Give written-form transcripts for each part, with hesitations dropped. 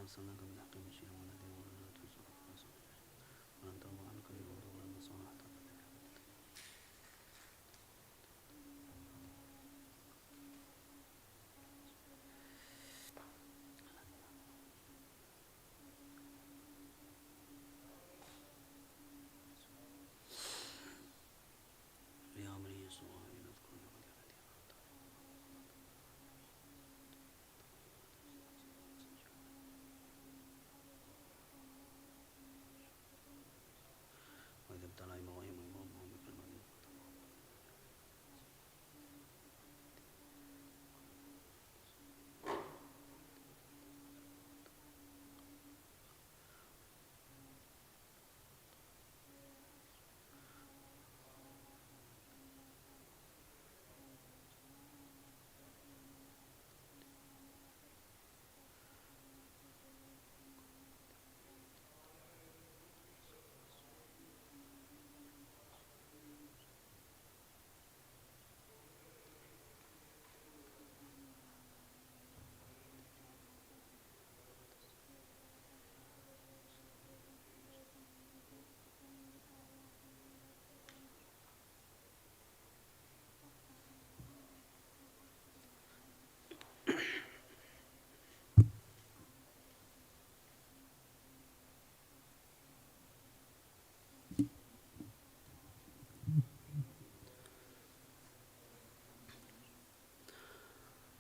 أرسلناك بالحق بشيرا ونذيرا ولا تنصر ولن ترضى عنك اليهود ولا النصارى حتى لأمره يسوع يذكر نعمتي التي أنعمت وإذ ابتلى إبراهيم ربه بكلمات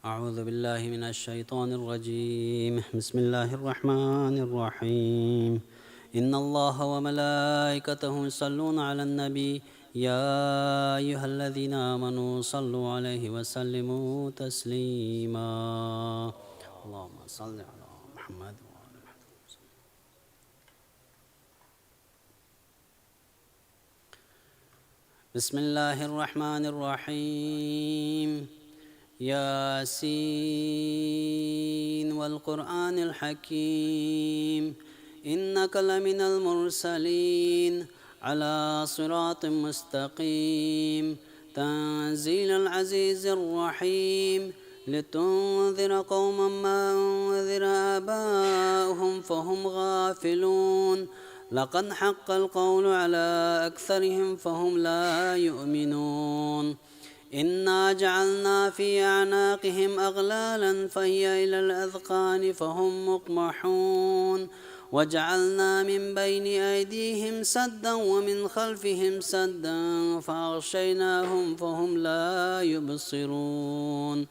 أعوذ بالله من الشيطان الرجيم بسم الله الرحمن الرحيم إن الله وملائكته يصلون على النبي يا أيها الذين آمنوا صلوا عليه وسلموا تسليما اللهم صل على محمد وعلى محمد. بسم الله الرحمن الرحيم ياسين والقرآن الحكيم إنك لمن المرسلين على صراط مستقيم تنزيل العزيز الرحيم لتنذر قوما ما أنذر آباؤهم فهم غافلون لقد حق القول على أكثرهم فهم لا يؤمنون إنا جعلنا في أعناقهم أغلالا فهي إلى الأذقان فهم مقمحون وجعلنا من بين أيديهم سدا ومن خلفهم سدا فأغشيناهم فهم لا يبصرون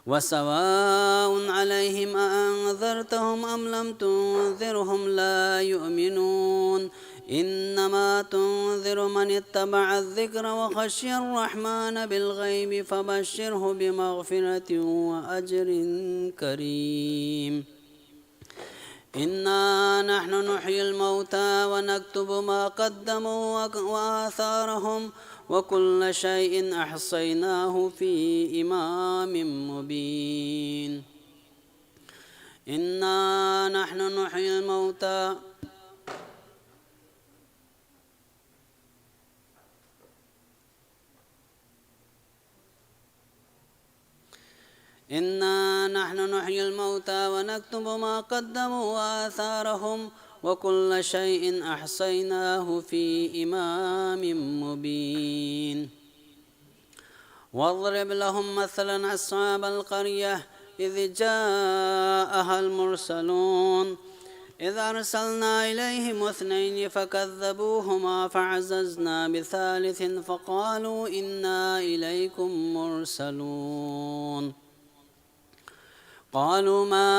وسواء عليهم أأنذرتهم أم لم تنذرهم لا يؤمنون إنما تنذر من اتبع الذكر وخشي الرحمن بالغيب فبشره بمغفرة وأجر كريم إنا نحن نحيي الموتى ونكتب ما قدموا وآثارهم وكل شيء أحصيناه في إمام مبين إنا نحن نحيي الموتى إنا نحن نحيي الموتى ونكتب ما قدموا وآثارهم وكل شيء أحصيناه في إمام مبين واضرب لهم مثلا أصحاب القرية إذ جاءها المرسلون إذ أرسلنا إليهم 2 فكذبوهما فعززنا بثالث فقالوا إنا إليكم مرسلون قالوا ما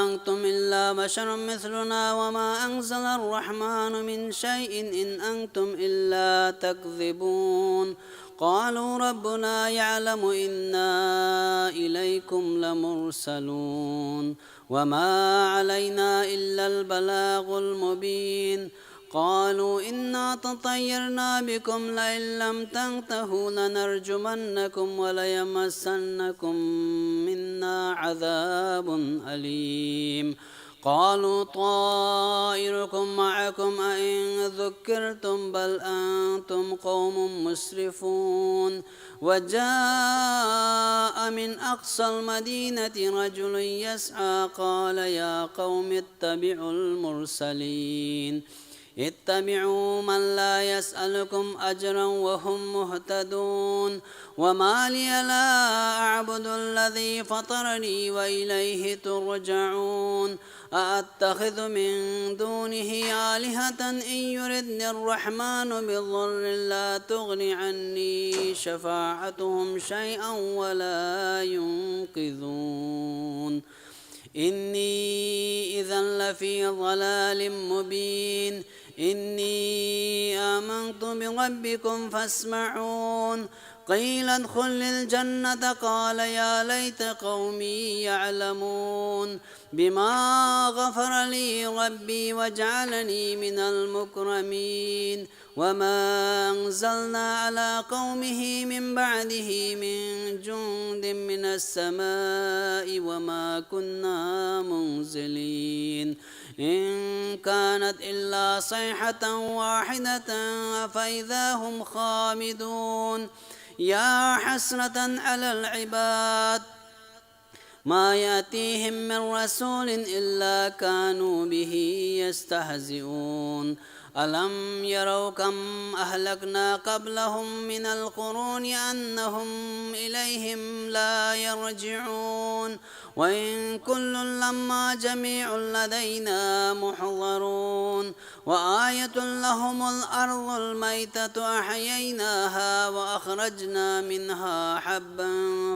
أنتم إلا بشر مثلنا وما أنزل الرحمن من شيء إن أنتم إلا تكذبون قالوا ربنا يعلم إنا إليكم لمرسلون وما علينا إلا البلاغ المبين قالوا إنا تطيرنا بكم لئن لم تنتهوا لنرجمنكم وليمسنكم منا عذاب أليم قالوا طائركم معكم أئن ذكرتم بل أنتم قوم مسرفون وجاء من أقصى المدينة رجل يسعى قال يا قوم اتبعوا المرسلين اتبعوا من لا يسألكم أجرا وهم مهتدون وما لي لا أعبد الذي فطرني وإليه ترجعون أأتخذ من دونه آلهة إن يردني الرحمن بضر لا تغن عني شفاعتهم شيئا ولا ينقذون إني إذا لفي ضلال مبين إني آمنت بربكم فاسمعون قيل ادخل الجنة قال يا ليت قومي يعلمون بما غفر لي ربي وجعلني من المكرمين وما أنزلنا على قومه من بعده من جند من السماء وما كنا منزلين إن كانت إلا صيحة واحدة فإذا هم خامدون يا حسرة على العباد ما يأتيهم من رسول إلا كانوا به يستهزئون ألم يروا كم أهلكنا قبلهم من القرون أنهم إليهم لا يرجعون وإن كل لما جميع لدينا محضرون وآية لهم الأرض الميتة أحييناها وأخرجنا منها حبا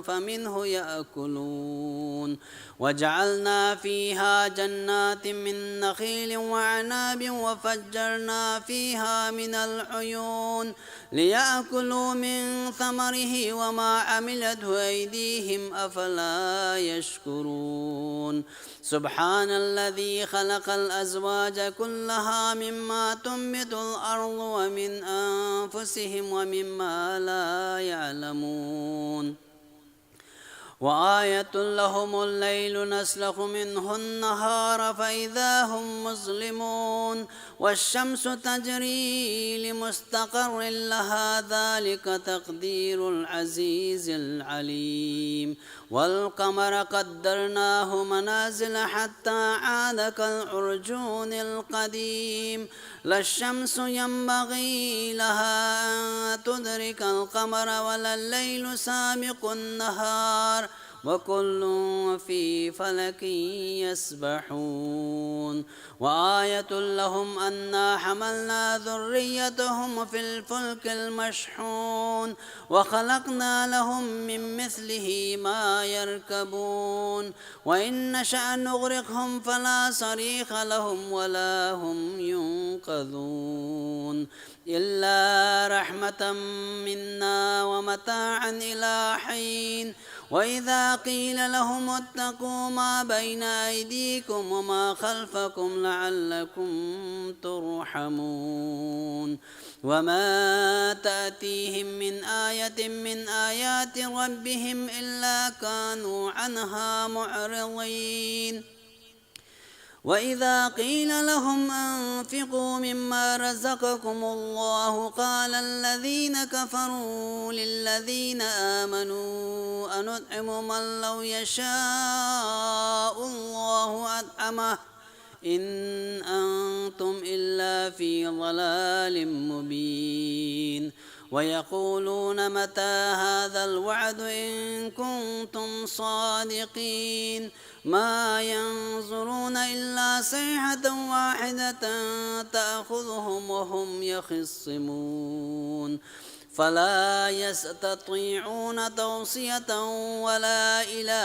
فمنه يأكلون وجعلنا فيها جنات من نخيل وعناب وفجرنا فيها من العيون ليأكلوا من ثمره وما عملته أيديهم أفلا يشكرون سبحان الذي خلق الأزواج كلها مما تنبت الأرض ومن أنفسهم ومما لا يعلمون وآية لهم الليل نسلخ منه النهار فإذا هم مظلمون والشمس تجري لمستقر لها ذلك تقدير العزيز العليم والقمر قدرناه منازل حتى عاد كالعرجون القديم لا الشمس ينبغي لها أن تدرك القمر ولا الليل سابق النهار وكل في فلك يسبحون وآية لهم أنا حملنا ذريتهم في الفلك المشحون وخلقنا لهم من مثله ما يركبون وإن نشأ نغرقهم فلا صريخ لهم ولا هم ينقذون إلا رحمة منا ومتاعا إلى حين وإذا قيل لهم اتقوا ما بين أيديكم وما خلفكم لعلكم ترحمون وما تأتيهم من آية من آيات ربهم إلا كانوا عنها معرضين وإذا قيل لهم أنفقوا مما رزقكم الله قال الذين كفروا للذين آمنوا أنطعم من لو يشاء الله أطعمه إن أنتم إلا في ضلال مبين ويقولون متى هذا الوعد إن كنتم صادقين ما ينظرون إلا صيحة واحدة تأخذهم وهم يخصمون فلا يستطيعون توصية ولا إلى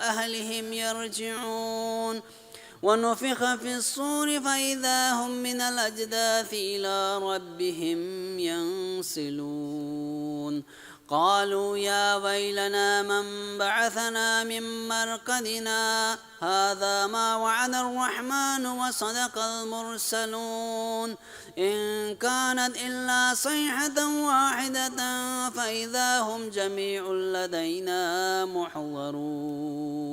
أهلهم يرجعون ونفخ في الصور فإذا هم من الأجداث إلى ربهم ينسلون قالوا يا ويلنا من بعثنا من مرقدنا هذا ما وعد الرحمن وصدق المرسلون إن كانت إلا صيحة واحدة فإذا هم جميع لدينا محضرون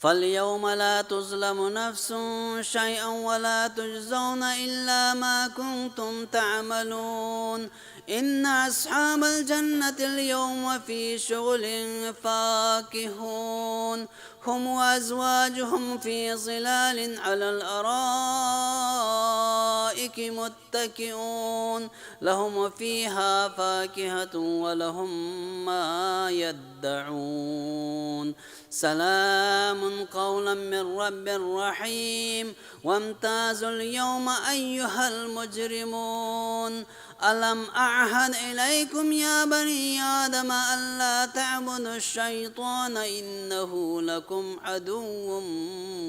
فاليوم لا تظلم نفس شيئا ولا تجزون إلا ما كنتم تعملون إن أصحاب الجنة اليوم في شغل فاكهون هم وأزواجهم في ظلال على الأرائك متكئون لهم فيها فاكهة ولهم ما يدعون سلام قولا من رب رحيم وامتازوا اليوم أيها المجرمون ألم أعهد إليكم يا بني آدم ألا تعبدوا الشيطان إنه لكم عدو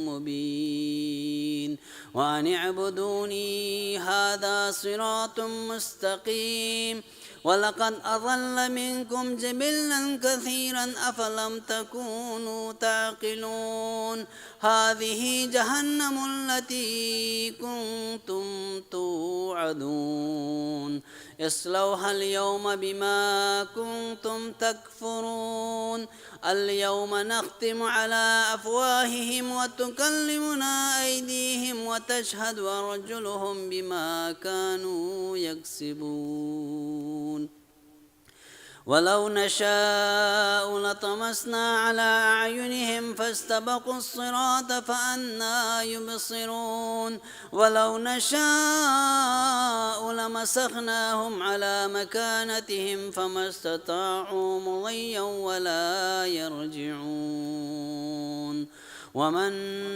مبين وأن اعبدوني هذا صراط مستقيم ولقد أضل منكم جبلا كثيرا أفلم تكونوا تعقلون هذه جهنم التي كنتم توعدون اصلوها اليوم بما كنتم تكفرون اليوم نختم على أفواههم وتكلمنا أيديهم وتشهد أرجلهم بما كانوا يكسبون ولو نشاء لطمسنا على أعينهم فاستبقوا الصراط فأنى يبصرون ولو نشاء لمسخناهم على مكانتهم فما استطاعوا مضيا ولا يرجعون ومن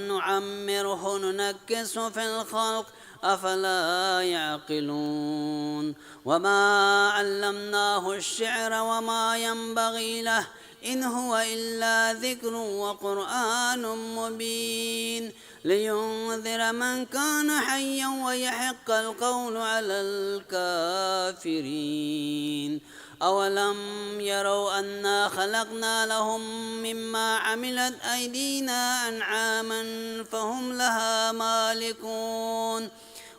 نعمره ننكسه في الخلق أفلا يعقلون وما علمناه الشعر وما ينبغي له إن هو إلا ذكر وقرآن مبين لينذر من كان حيا ويحق القول على الكافرين أولم يروا أنا خلقنا لهم مما عملت أيدينا أنعاما فهم لها مالكون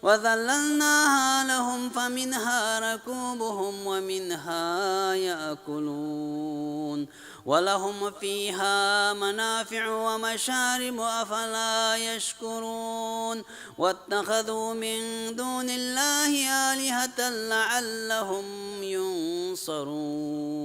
وذللناها لهم فمنها ركوبهم ومنها يأكلون ولهم فيها منافع ومشارب أفلا يشكرون واتخذوا من دون الله آلهة لعلهم ينصرون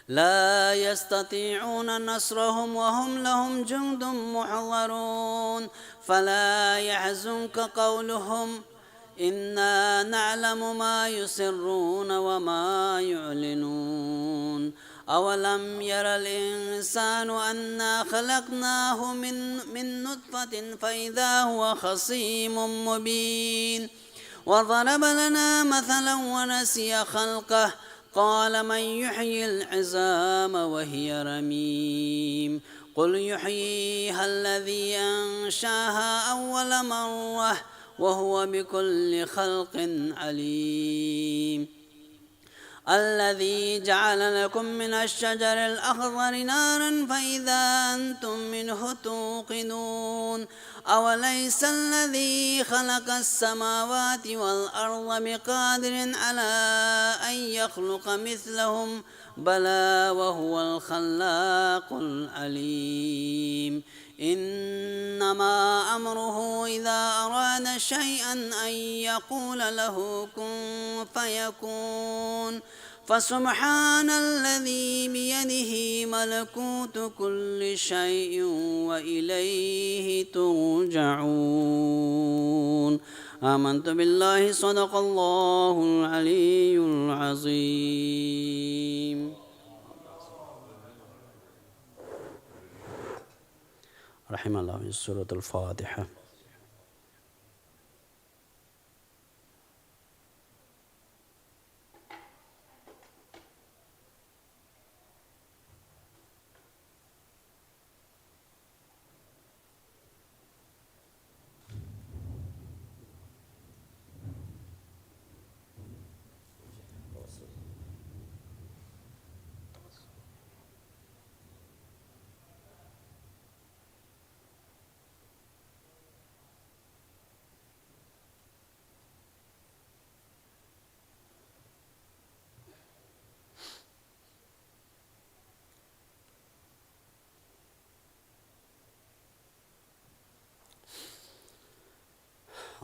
لا يستطيعون نصرهم وهم لهم جند محضرون فلا يحزنك قولهم إنا نعلم ما يسرون وما يعلنون أولم ير الإنسان أنا خلقناه من نطفة فإذا هو خصيم مبين وضرب لنا مثلا ونسي خلقه قال من يحيي العظام وهي رميم قل يحييها الذي أنشاها أول مرة وهو بكل خلق عليم الذي جعل لكم من الشجر الأخضر نارا فإذا أنتم منه توقدون أوليس الذي خلق السماوات والأرض بقادر على أن يخلق مثلهم بلى وهو الخلاق العليم إنما أمره إذا أراد شيئا أن يقول له كن فيكون فسبحان الذي بيده ملكوت كل شيء وإليه ترجعون آمنت بالله صدق الله العلي العظيم رحم الله من سورة الفاتحة.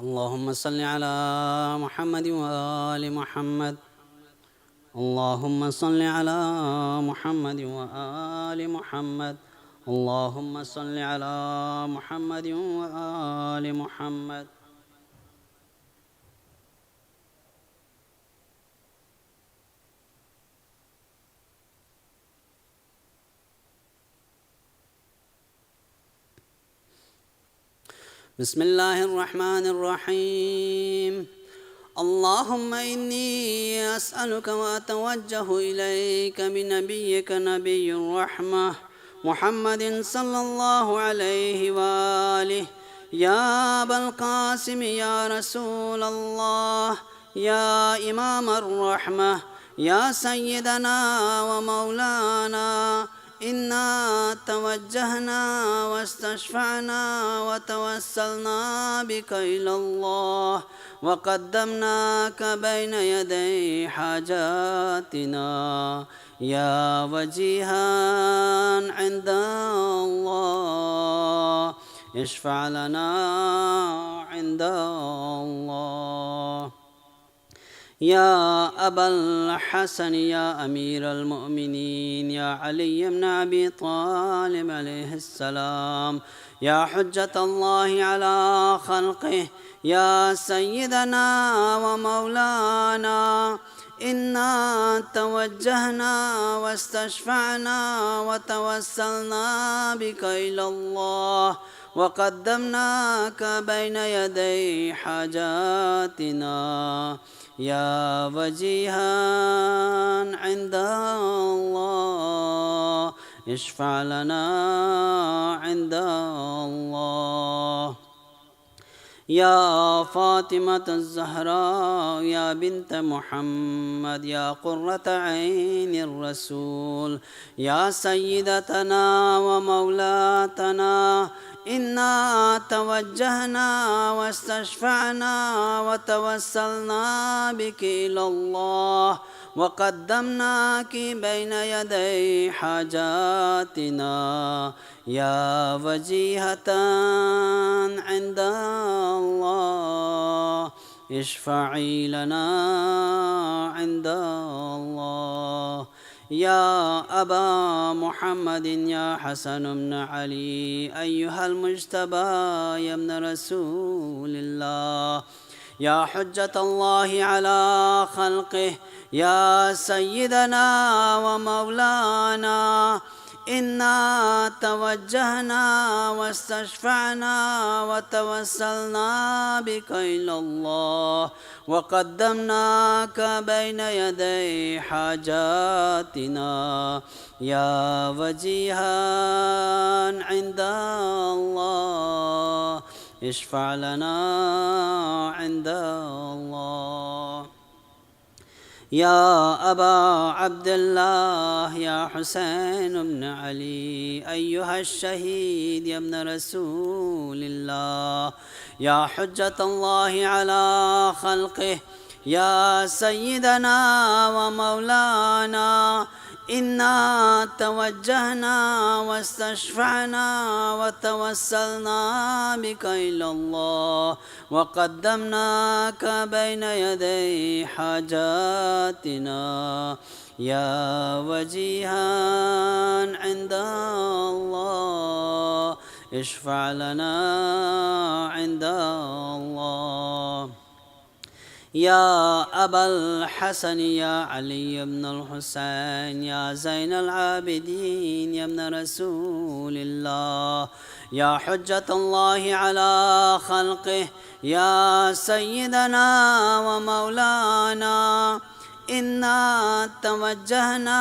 اللهم صل على محمد وآل محمد. اللهم صل على محمد وآل محمد. اللهم صل على محمد وآل محمد. بسم الله الرحمن الرحيم. اللهم إني أسألك وأتوجه إليك بنبيك نبي الرحمة محمد صلى الله عليه وآله. يا أبا القاسم يا رسول الله، يا إمام الرحمة، يا سيدنا ومولانا، إنا توجهنا واستشفعنا وتوسلنا بك إلى الله وقدمناك بين يدي حاجاتنا يا وجيها عند الله، اشفع لنا عند الله. يا أبا الحسن يا أمير المؤمنين، يا علي بن أبي طالب عليه السلام، يا حجة الله على خلقه، يا سيدنا ومولانا، إنا توجهنا واستشفعنا وتوسلنا بك إلى الله وقدمناك بين يدي حاجاتنا يا وجيها عند الله، اشفع لنا عند الله. يا فاطمة الزهراء يا بنت محمد، يا قرة عين الرسول، يا سيدتنا ومولاتنا، إنا توجهنا واستشفعنا وتوسلنا بك إلى الله وقدمناك بين يدي حاجاتنا يا وجيهة عند الله، اشفعي لنا عند الله. يا أبا محمد يا حسن بن علي أيها المجتبى يا ابن رسول الله، يا حجة الله على خلقه، يا سيدنا ومولانا، إنا توجهنا واستشفعنا وتوسلنا بك إلى الله وقدمناك بين يدي حاجاتنا يا وجيها عند الله، اشفع لنا عند الله. يا أبا عبد الله يا حسين بن علي أيها الشهيد يا ابن رسول الله، يا حجة الله على خلقه، يا سيدنا ومولانا، إنا توجهنا واستشفعنا وتوسلنا بك إلى الله وقدمناك بين يدي حاجاتنا يا وجيها عند الله، اشفع لنا عند الله. يا أبا الحسن يا علي بن الحسين، يا زين العابدين يا ابن رسول الله، يا حجة الله على خلقه، يا سيدنا ومولانا، إنا توجهنا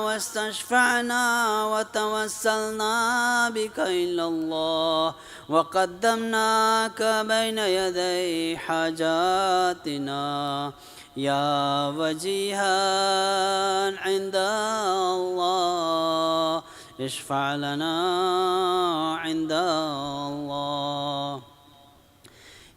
واستشفعنا وتوسلنا بك إلى الله وقدمناك بين يدي حاجاتنا يا وجيها عند الله، اشفع لنا عند الله.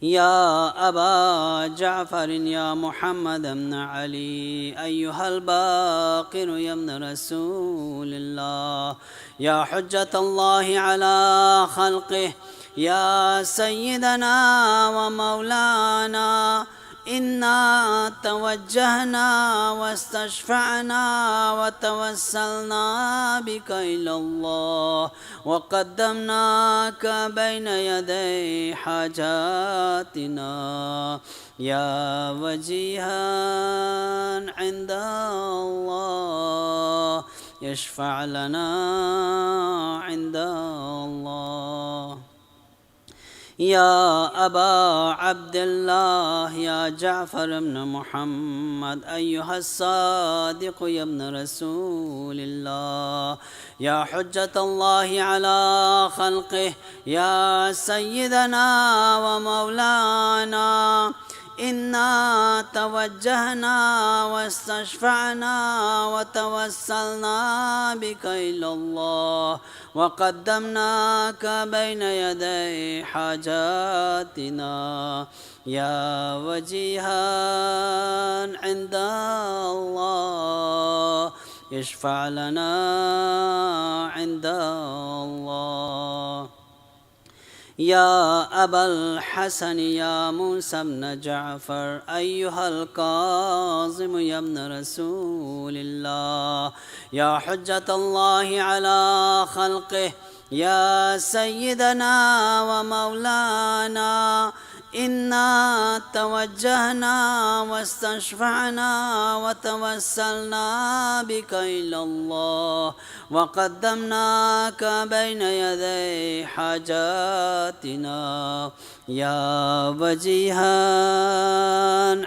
يا أبا جعفر يا محمد بن علي أيها الباقر يا ابن رسول الله، يا حجة الله على خلقه، يا سيدنا ومولانا إنا توجهنا واستشفعنا وتوسلنا بك إلى الله وقدمناك بين يدي حاجاتنا يا وجيها عند الله يشفع لنا عند الله يا أبا عبد الله يا جعفر بن محمد أيها الصادق يا ابن رسول الله يا حجة الله على خلقه يا سيدنا ومولانا إنا توجهنا واستشفعنا وتوسلنا بك إلى الله وقدمناك بين يدي حاجاتنا يا وجيها عند الله اشفع لنا عند الله يا أبا الحسن يا موسى بن جعفر أيها الكاظم يا ابن رسول الله يا حجة الله على خلقه يا سيدنا ومولانا إنا توجهنا واستشفعنا وتوسلنا بك إلى الله وقدمناك بين يدي حاجاتنا يا وجيها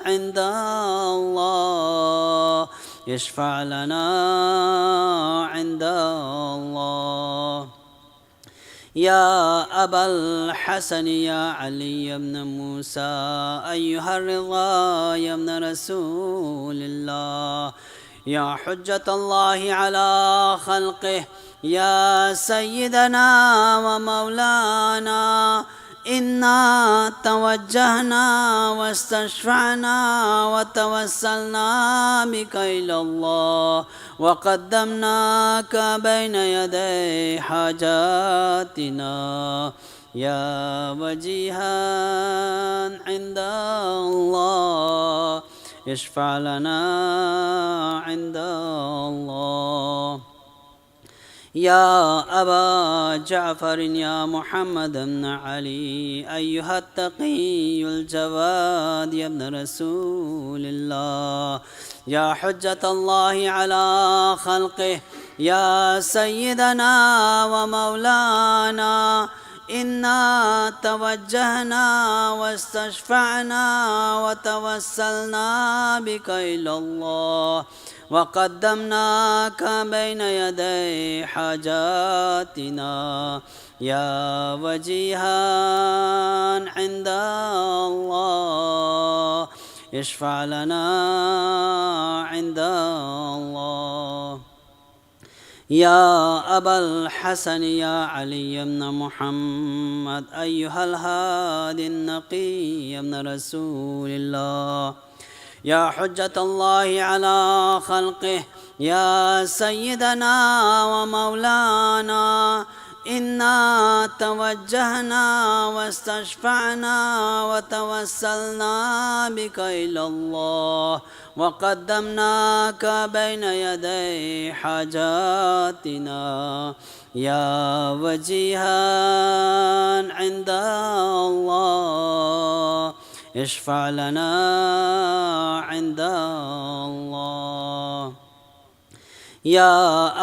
عند الله يشفع لنا عند الله يا أبا الحسن يا علي بن موسى أيها الرضا يا ابن رسول الله يا حجة الله على خلقه يا سيدنا ومولانا إنا توجهنا واستشفعنا وتوسلنا بك إلى الله وقدمناك بين يدي حاجاتنا يا وجيها عند الله اشفع لنا عند الله يا أبا جعفر يا محمد بن علي أيها التقي الجواد يا ابن رسول الله يا حجة الله على خلقه يا سيدنا ومولانا إنا توجهنا واستشفعنا وتوسلنا بك إلى الله وقدمناك بين يدي حاجاتنا يا وجيها عند الله اشفع لنا عند الله يا أبا الحسن يا علي بن محمد أيها الهادي النقي يا ابن رسول الله يا حجة الله على خلقه يا سيدنا ومولانا إنا توجهنا واستشفعنا وتوسلنا بك إلى الله وقدمناك بين يدي حاجاتنا يا وجيها عند الله اشفع لنا عند الله يا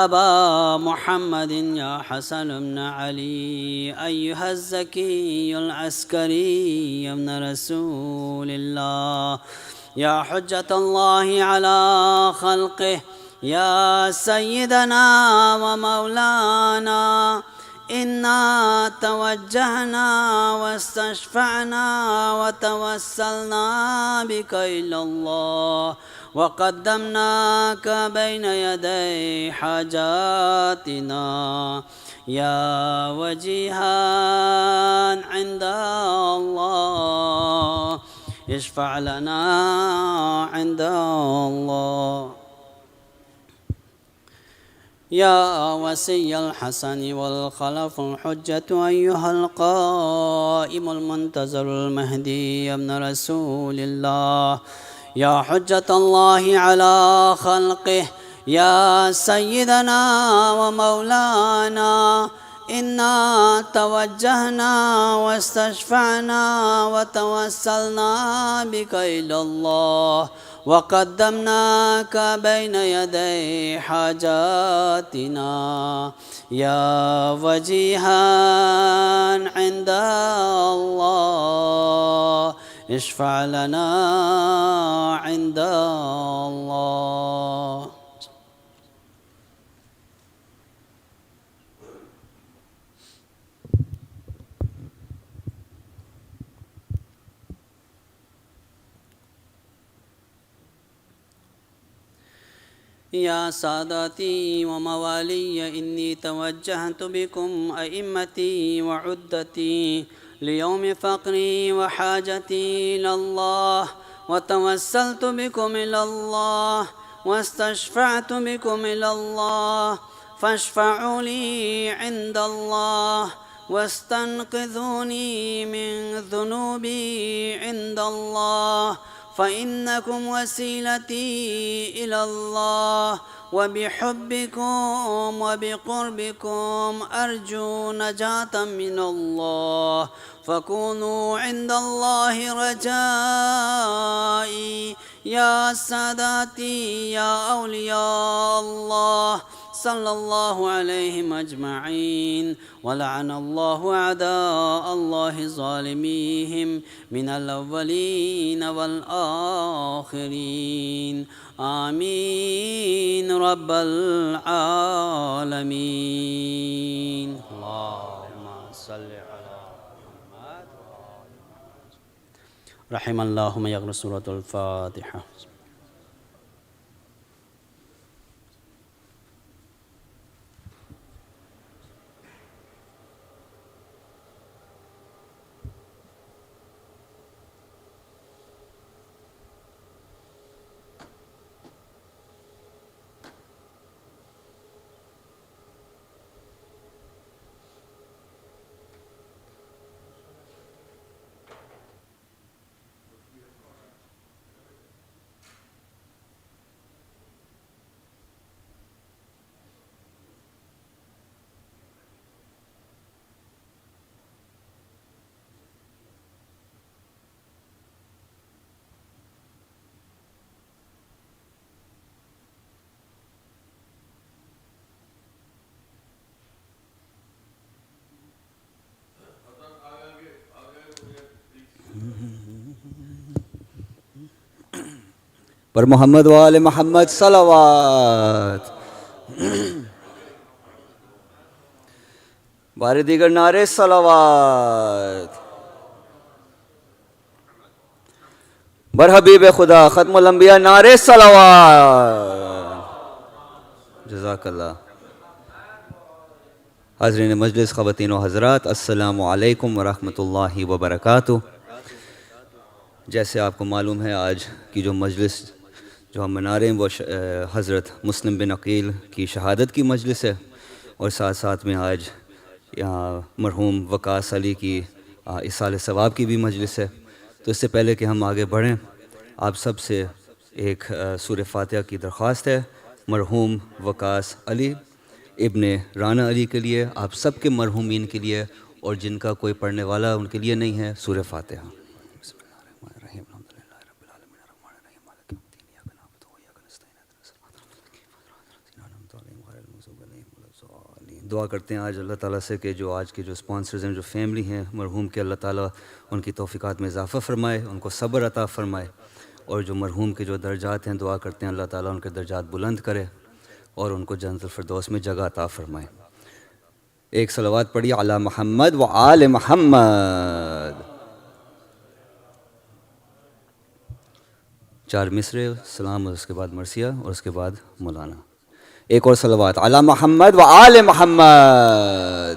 أبا محمد يا حسن بن علي أيها الزكي العسكري يا ابن رسول الله يا حجة الله على خلقه يا سيدنا ومولانا إنا توجهنا واستشفعنا وتوسلنا بك إلى الله وقدمناك بين يدي حاجاتنا يا وجيها عند الله اشفع لنا عند الله يا وصي الحسن والخلف الحجة أيها القائم المنتظر المهدي ابن رسول الله، يا حجة الله على خلقه، يا سيدنا ومولانا، إنا توجهنا واستشفعنا وتوسلنا بك إلى الله، وقدمناك بين يدي حاجاتنا يا وجيها عند الله، اشفع لنا عند الله. يا ساداتي وموالي، إني توجهت بكم أئمتي وعدتي ليوم فقري وحاجتي إلى الله، وتوسلت بكم إلى الله، واستشفعت بكم إلى الله، فاشفعوا لي عند الله، واستنقذوني من ذنوبي عند الله، فإنكم وسيلتي إلى الله، وبحبكم وبقربكم أرجو نجاة من الله، فكونوا عند الله رجائي يا ساداتي يا أولياء الله، صلى الله عليهم أجمعين، ولعن الله أعداء الله ظالميهم من الأولين والآخرين، آمين رب العالمين. اللهم صل على محمد. رحم الله من يقرأ سورة الفاتحة. پر محمد وآل محمد صلوات. بار دیگر نعرے صلوات. بر حبیب خدا ختم الانبیاء نعرے صلوات. جزاک اللہ. حاضرین مجلس، خواتین و حضرات، السلام علیکم ورحمۃ اللہ وبرکاتہ. جیسے آپ کو معلوم ہے، آج کی جو مجلس جو ہم منا رہے ہیں وہ حضرت مسلم بن عقیل کی شہادت کی مجلس ہے، اور ساتھ ساتھ میں آج یہاں مرحوم وقاص علی کی اصال ثواب کی بھی مجلس ہے. تو اس سے پہلے کہ ہم آگے بڑھیں، آپ سب سے ایک سورہ فاتحہ کی درخواست ہے مرحوم وقاص علی ابن رانا علی کے لیے، آپ سب کے مرحومین کے لیے، اور جن کا کوئی پڑھنے والا ان کے لیے نہیں ہے، سورہ فاتحہ. دعا کرتے ہیں آج اللہ تعالیٰ سے کہ جو آج کے جو اسپانسرز ہیں، جو فیملی ہیں مرحوم کے، اللہ تعالیٰ ان کی توفیقات میں اضافہ فرمائے، ان کو صبر عطا فرمائے، اور جو مرحوم کے جو درجات ہیں دعا کرتے ہیں اللہ تعالیٰ ان کے درجات بلند کرے اور ان کو جنت الفردوس میں جگہ عطا فرمائے. ایک صلوات پڑھی علی محمد و آل محمد. 4 مصرے سلام، اور اس کے بعد مرثیہ، اور اس کے بعد مولانا. ایک اور صلوات علی محمد و آل محمد.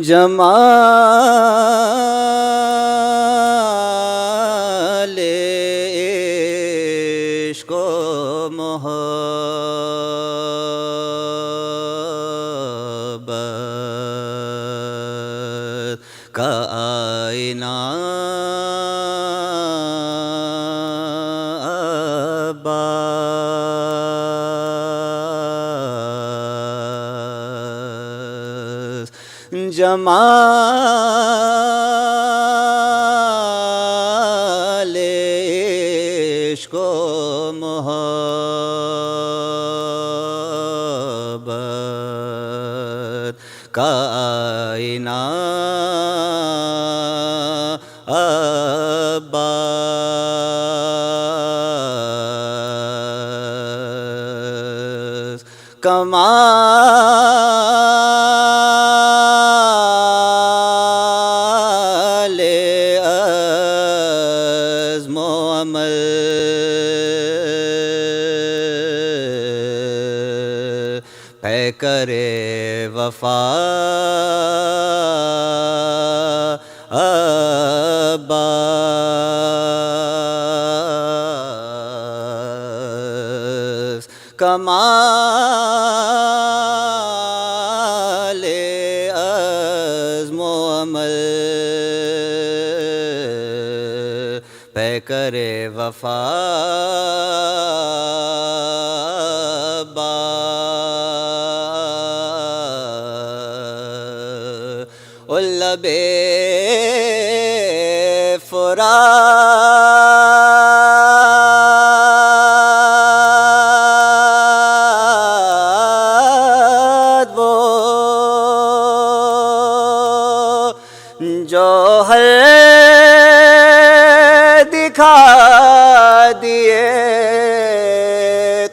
جمال عشق و محبت کا آئینہ جمال عشق و محبت کا آئینہ عباس کمال عزم و عمل پیکر وفا عباس کمال عزم و عمل پیکر وفا لب فرات وہ جوہر دکھا دیے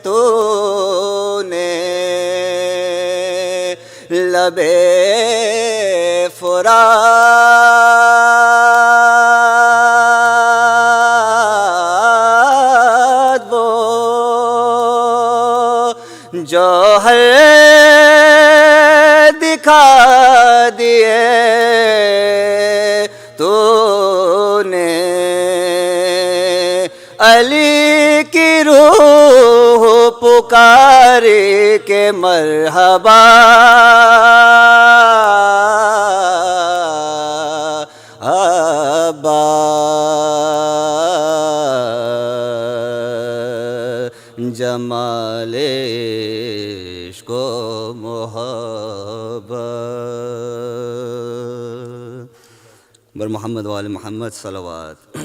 تو نے لب فرات وہ جوہر دکھا دیے تو نے علی کی روح پکاری کے مرحبا جمال عشق و محبت بر محمد وآل محمد صلوات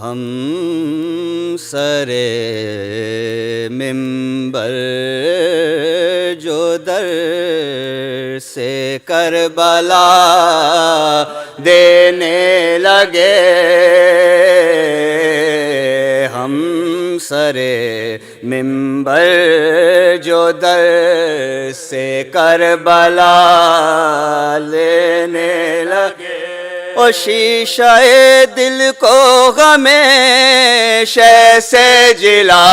ہم سرے ممبر جو در سے کربلا دینے لگے ہم سرے ممبر جو در سے کربلا لینے لگے او شیشہ دل کو غم شے سے جلا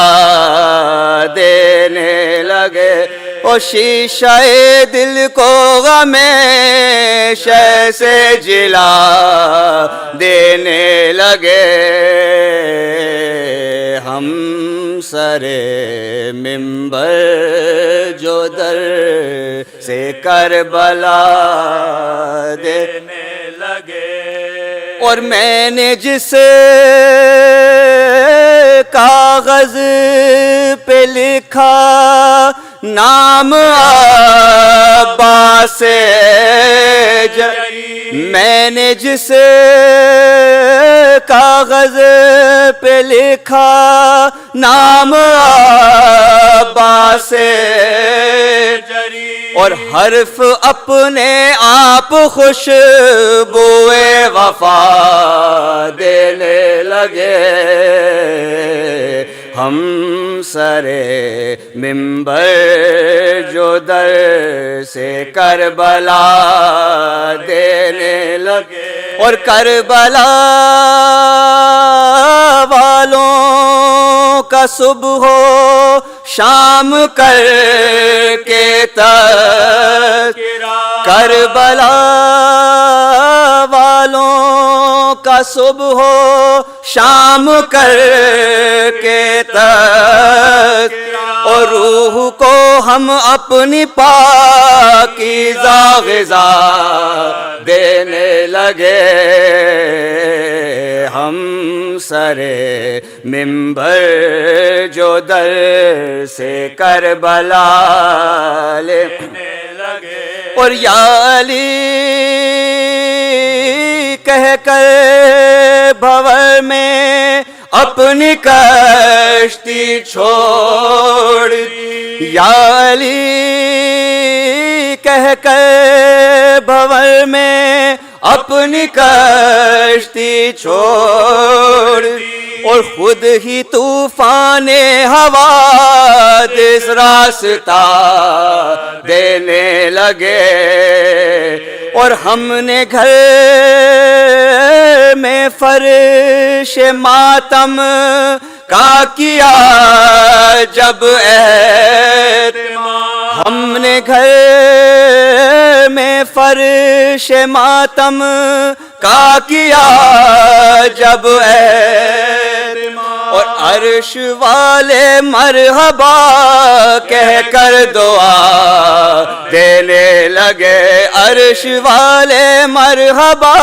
دینے لگے او شیشہ دل کو غم شے سے جلا دینے لگے ہم سرے ممبر جو در سے کربلا دینے لگے اور میں نے جس کاغذ پہ لکھا نام عباس میں نے جس کاغذ پہ لکھا نام عباس اور حرف اپنے آپ خوشبوئے وفا دینے لگے ہم سرے ممبر جو در سے کربلا دینے لگے اور کربلا کا صبح ہو شام کر کے تذکرہ، کربلا والوں کا صبح ہو شام کر کے تذکرہ، اور روح کو ہم اپنی پاکیزہ غذا دینے لگے، ہم سرے منبر جو در سے کربلا لینے لگے، اور یا علی کہہ کر بھور میں اپنی کشتی چھوڑ دی، یا علی کہہ کر بھور میں اپنی کشتی چھوڑ دی، اور خود ہی طوفان حوادث راستہ دینے لگے، اور ہم نے گھر میں فرش ماتم کا کیا جب اہتمام، ہم نے گھر میں فرش ماتم کا کیا جب اہتمام، اور عرش والے مرحبا کہہ کر دعا دینے لگے، عرش والے مرحبا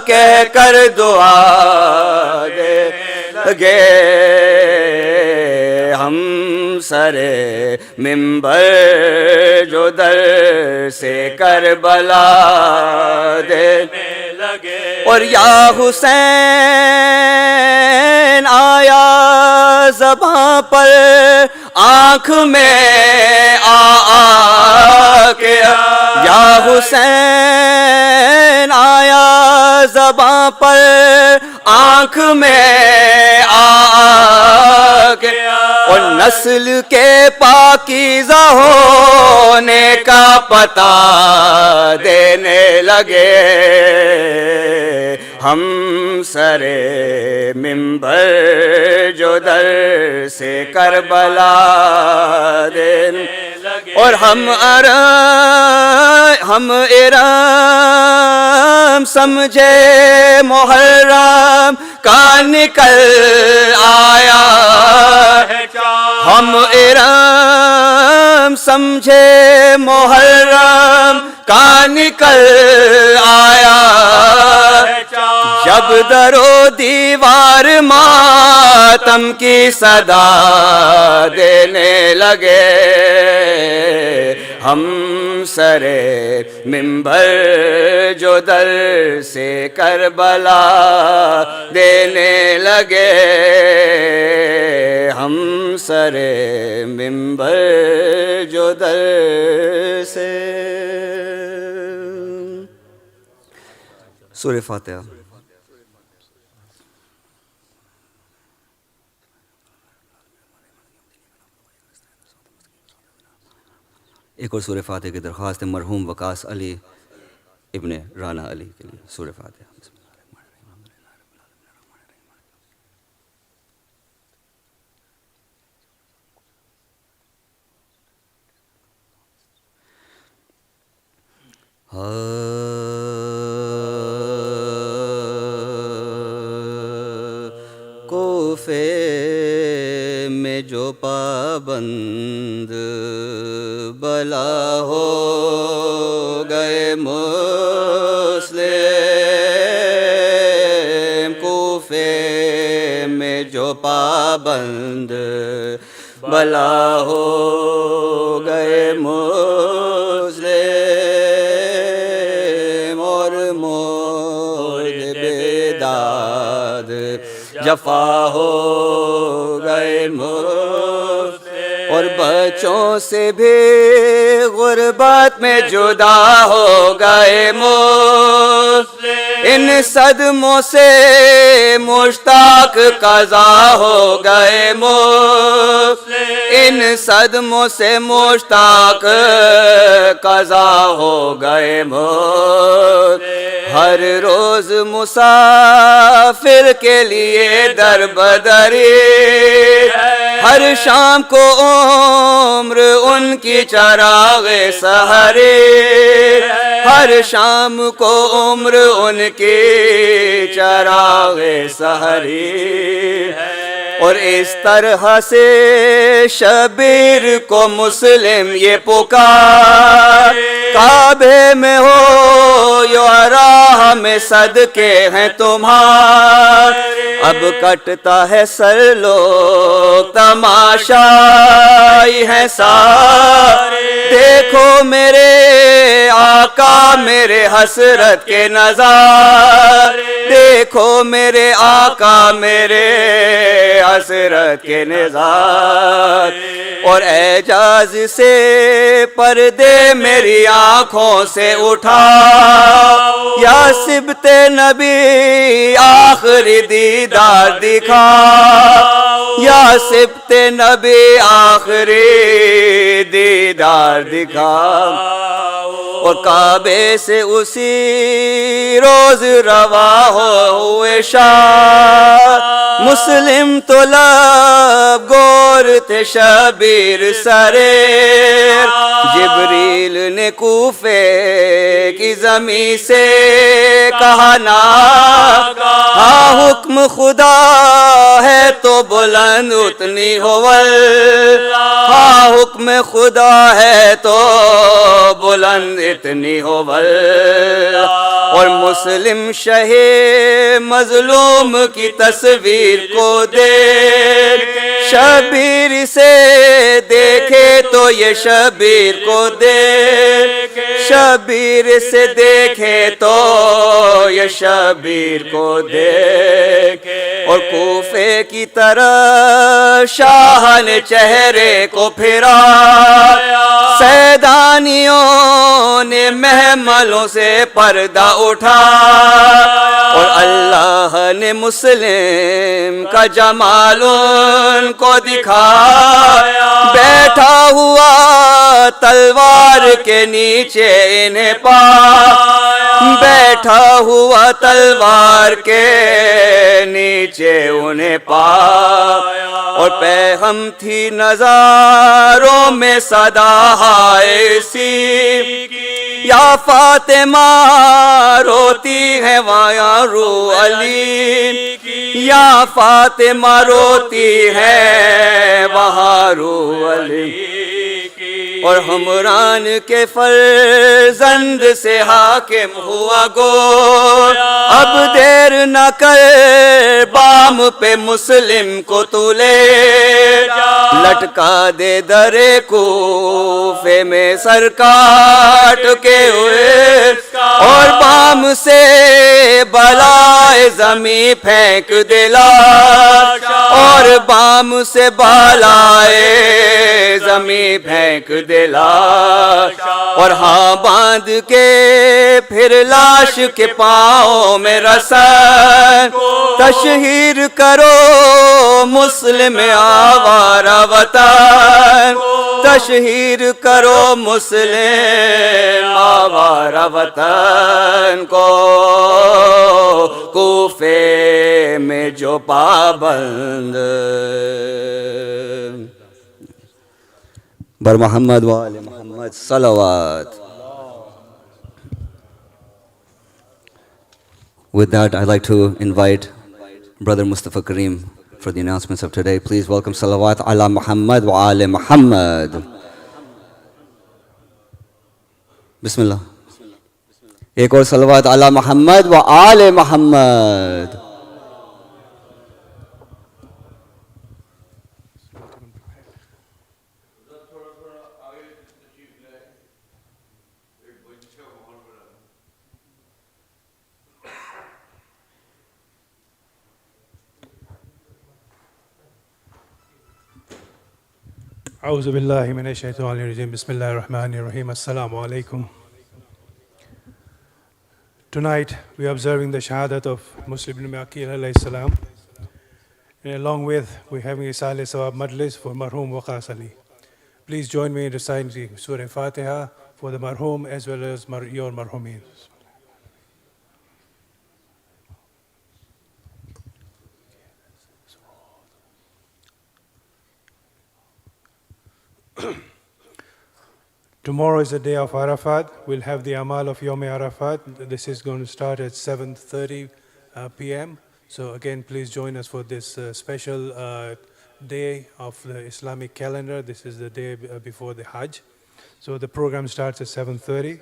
کہہ کر دعا دینے لگے، ہم سرے منبر جو در سے کربلا دینے لگے، اور یا حسین آیا زباں پر آنکھ میں آ کے، یا حسین آیا زباں پر آنکھ میں آ کے، اور نسل کے پاکیزہ ہونے کا پتہ دینے لگے، ہم سرے منبر جو در سے کربلا دینے لگے، اور ہم ارم سمجھے محرم کا نکل آیا ہے چاند، ہم ارم سمجھے محرم کا نکل آیا ہے چاند، جب در و دیوار ماتم کی صدا دینے لگے، ہم سرے منبر جو در سے کربلا دینے لگے، ہم سرے منبر جو در سے۔ سورہ فاتحہ۔ ایک اور سورہ فاتحہ کی درخواست ہے مرحوم وقاص علی ابن رانا علی کے لیے۔ سورہ فاتحہ۔ کوفے میں جو پابند بلا ہو گئے مسلم، کوفے میں جو پابند بلا ہو گئے مسلم، اور مرد بیداد جفا ہو گئے مسلم، اور بچوں سے بھی غربت میں جدا ہو گئے مسلم، ان صدموں سے مشتاق قضا ہو گئے مسلم، ان صدموں سے مشتاق قضا ہو گئے مسلم، ہر روز مسافر کے لیے در بدری ہر شام کو عمر ان کی چراغ سحری، ہر شام کو عمر ان کی چراغ سحری، اور اس طرح سے شبیر کو مسلم یہ پکار، کعبے میں ہو یا راہ میں صدقے ہیں تمہارے، اب کٹتا ہے سر لوگ تماشائی ہیں سارے، دیکھو میرے آقا میرے حسرت کے نظارے، دیکھو میرے آقا میرے حسرت کے نظارے، اور اعجاز سے پردے میری آنکھوں سے اٹھا، یا سبت نبی آخری دیدار دکھا، یا سبت نبی آخری دیدار دکھا، اور کعبے سے اسی روز روا ہوئے شاہ، مسلم تو لب گور تھے شبیر سریر، جبریل نے کوفے کی زمین سے کہا نا، ہاں حکم خدا ہے تو بلند اتنی ہو، ہاں حکم خدا ہے تو بلند اتنی ہو، اور مسلم شہ مظلوم کی تصویر کو دیکھ، شبیر سے دیکھے تو یہ شبیر کو دیکھ، شبیر سے دیکھے تو یہ شبیر کو دیکھ، اور کوفے کی طرح شاہ نے چہرے کو پھرا، سیدانیوں نے محملوں سے پردہ اٹھا، اور اللہ نے مسلم کا جمال ان کو دکھایا، بیٹھا ہوا تلوار کے نیچے انہیں پایا، بیٹھا ہوا تلوار کے نیچے انہیں پایا، اور پیغام تھی نظاروں میں صدا ایسی، یا فاطمہ روتی ہے وہاں رو علی، یا فاطمہ روتی ہے وہاں رو علی، اور حمران کے فرزند سے حاکم ہوا گور، اب دیر نہ کر بام پہ مسلم کو تو لے لٹکا دے در کوفے میں سر کاٹ کے ہوئے، اور بام سے بالائے زمیں پھینک دلا، اور بام سے بالائے زمیں پھینک دلا، اور ہاں باندھ کے پھر لاش کے پاؤں میں رسن، تشہیر کرو مسلم آوارہ وطن، تشہیر کرو مسلم آوارہ وطن کو، کوفے میں جو پابند بر محمد و آل محمد صلوات. With that, I'd like to invite Brother Mustafa Kareem for the announcements of today. Please welcome Salawat ala Muhammad wa ala Muhammad. Bismillah. ایک اور صلوات علی محمد و آل محمد. اعوذ باللہ من الشیطان الرجیم بسم اللہ الرحمن الرحیم السلام علیکم. Tonight we are observing the Shahadat of Muslim ibn Aqil alayhi salam, and along with we're having a Salih Sawab Majlis for marhum Waqas Ali. Please join me in reciting Surah Fatiha for the marhum as well as your marhumin. Tomorrow is the day of Arafat. We'll have the Amal of Yom Arafat. This is going to start at 7:30 p.m. So again, please join us for this special day of the Islamic calendar. This is the day before the Hajj. So the program starts at 7:30.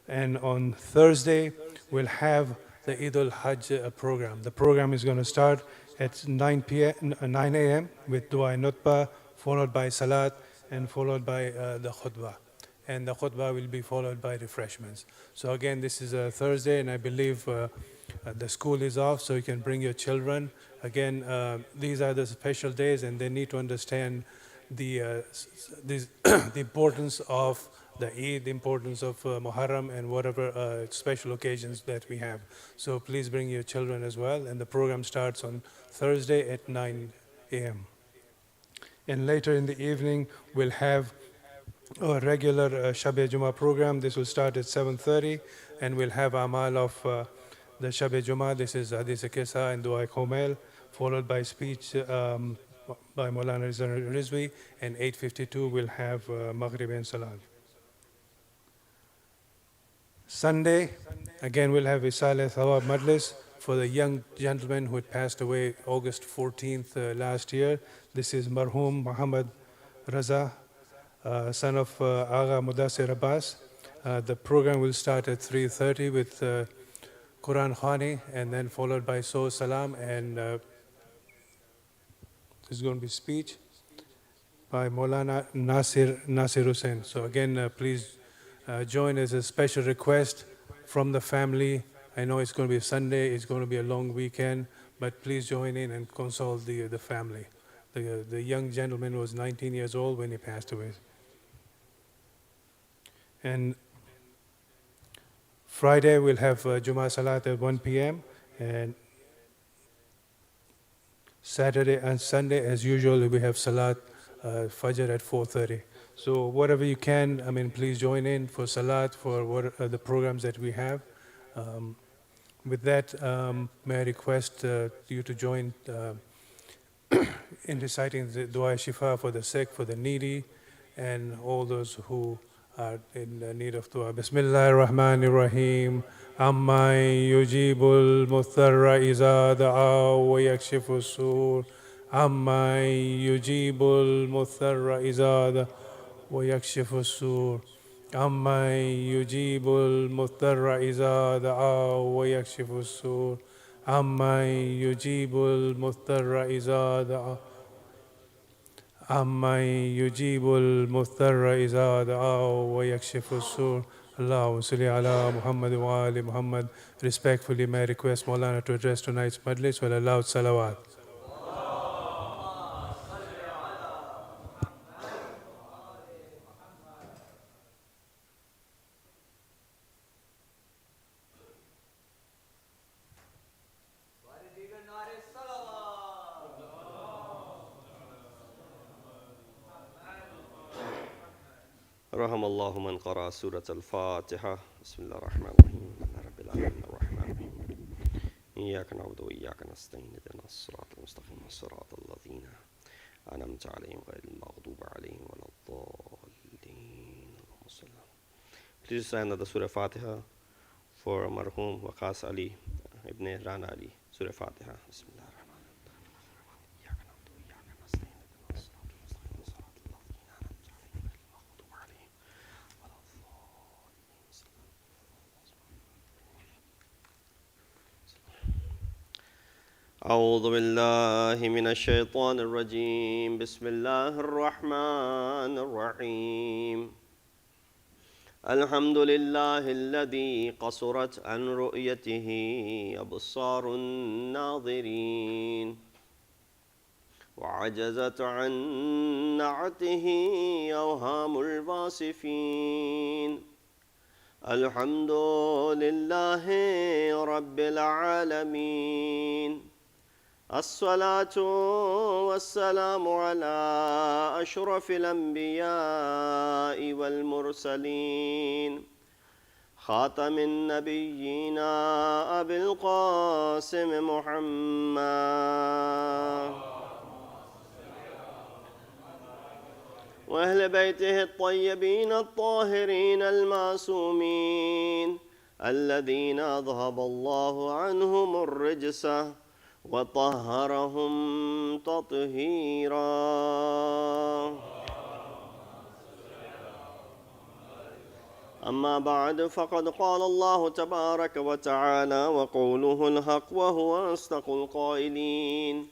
And on Thursday, we'll have the Eid al-Hajj program. The program is going to start at 9 a.m. with Dua Nutba, followed by Salat, and followed by the Khutbah. And the khutbah will be followed by refreshments. So again, this is a Thursday, and I believe the school is off, so you can bring your children. Again, these are the special days, and they need to understand the importance of the Eid, the importance of Muharram, and whatever special occasions that we have. So please bring your children as well, and the program starts on Thursday at 9 a.m. And later in the evening, we'll have a regular Shab-e-Jummah program. This will start at 7:30, and we'll have Amal of the Shab-e-Jummah. This is Hadith Kisa and Dua Komel, followed by speech by Maulana Rizvi, and 8:52 we'll have Maghrib and Salat. Sunday, again we'll have Isal Thawab Majlis for the young gentleman who had passed away August 14th last year. This is Marhum Muhammad Raza, son of Agha Mudassir Abbas. The program will start at 3:30 with Quran Khani, and then followed by So Salam, and there's going to be speech by Maulana Nasir Hussain. So again, please join as a special request from the family. I know it's going to be a Sunday, it's going to be a long weekend, but please join in and console the family. The young gentleman was 19 years old when he passed away. And Friday we'll have Jummah Salat at 1 p.m. and Saturday and Sunday, as usual, we have Salat Fajr at 4:30. So whatever you can, I mean, please join in for Salat, for what the programs that we have. With that, may I request you to join in reciting the Dua Shifa for the sick, for the needy, and all those who are in need of dua. Bismillah ar-Rahman ar-Rahim. Amma yujibul mutharra iza da'a wa yakshifu sur. Amma yujibul mutharra iza da'a wa yakshifu sur. Amma yujibul mutharra iza da'a wa yakshifu sur. Amma yujibul mutharra iza da'a أَمَّنْ يُجِيبُ الْمُضْطَرَّ إِذَا دَعَاهُ وَيَكْشِفُ السُّوءَ. Allahumma salli ala Muhammad wa ali Muhammad. Respectfully, may I request Maulana to address tonight's Majlis with a loud salawat. رحم الله من قرأ سورة الفاتحة. بسم الله الرحمن الرحيم. رب العالمين الرحمن الرحيم. إياك نعبد وإياك نستعين. اهدنا الصراط المستقيم صراط الذين أنعمت عليهم غير المغضوب عليهم ولا الضالين. اللهم صل. Please recite the Surah Fatiha for Marhum Waqas Ali ibn Rana Ali. Surah Fatiha. بسم الله الرحمن الرحيم. إياك نعبد وإياك نستعين. اهدنا الصراط المستقيم صراط الذين أنعمت عليهم غير المغضوب عليهم ولا الضالين. أعوذ بالله من الشيطان الرجيم. بسم الله الرحمن الرحيم. الحمد لله الذي قصرت عن رؤيته أبصار الناظرين وعجزت عن نعته أوهام الواصفين. الحمد لله رب العالمين. الصلاة والسلام على أشرف الأنبياء والمرسلين خاتم النبيين أبي القاسم محمد وأهل بيته الطيبين الطاهرين المعصومين الذين أذهب الله عنهم الرجس وطهرهم تطهيرا. أما بعد فقد قال الله تبارك وتعالى وقوله الحق وهو أصدق القائلين.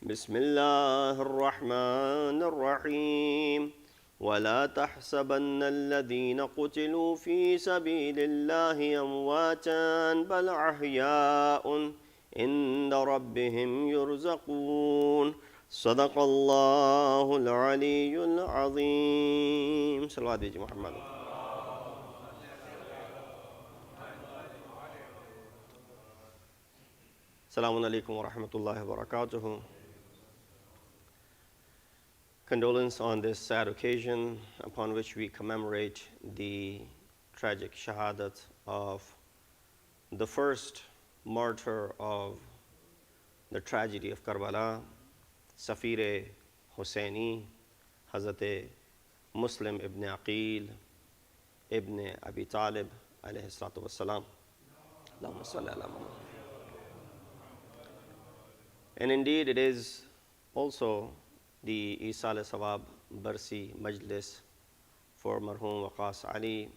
بسم الله الرحمن الرحيم. ولا تحسبن الذين قتلوا في سبيل الله أمواتا بل أحياء عند ربهم يرزقون. صدق الله العلي العظيم. صلوات على محمد. Assalamu alaikum wa rahmatullahi wa barakatuhu. Condolence on this sad occasion upon which we commemorate the tragic shahadat of the first martyr of the tragedy of Karbala, Safir Hussaini, Hazrat Muslim ibn Aqil, ibn Abi Talib, alayhi salatu wassalam. Allahumma salli ala Muhammad. And indeed, it is also the Isal Sawab Barsi Majlis for Marhum Waqas Ali,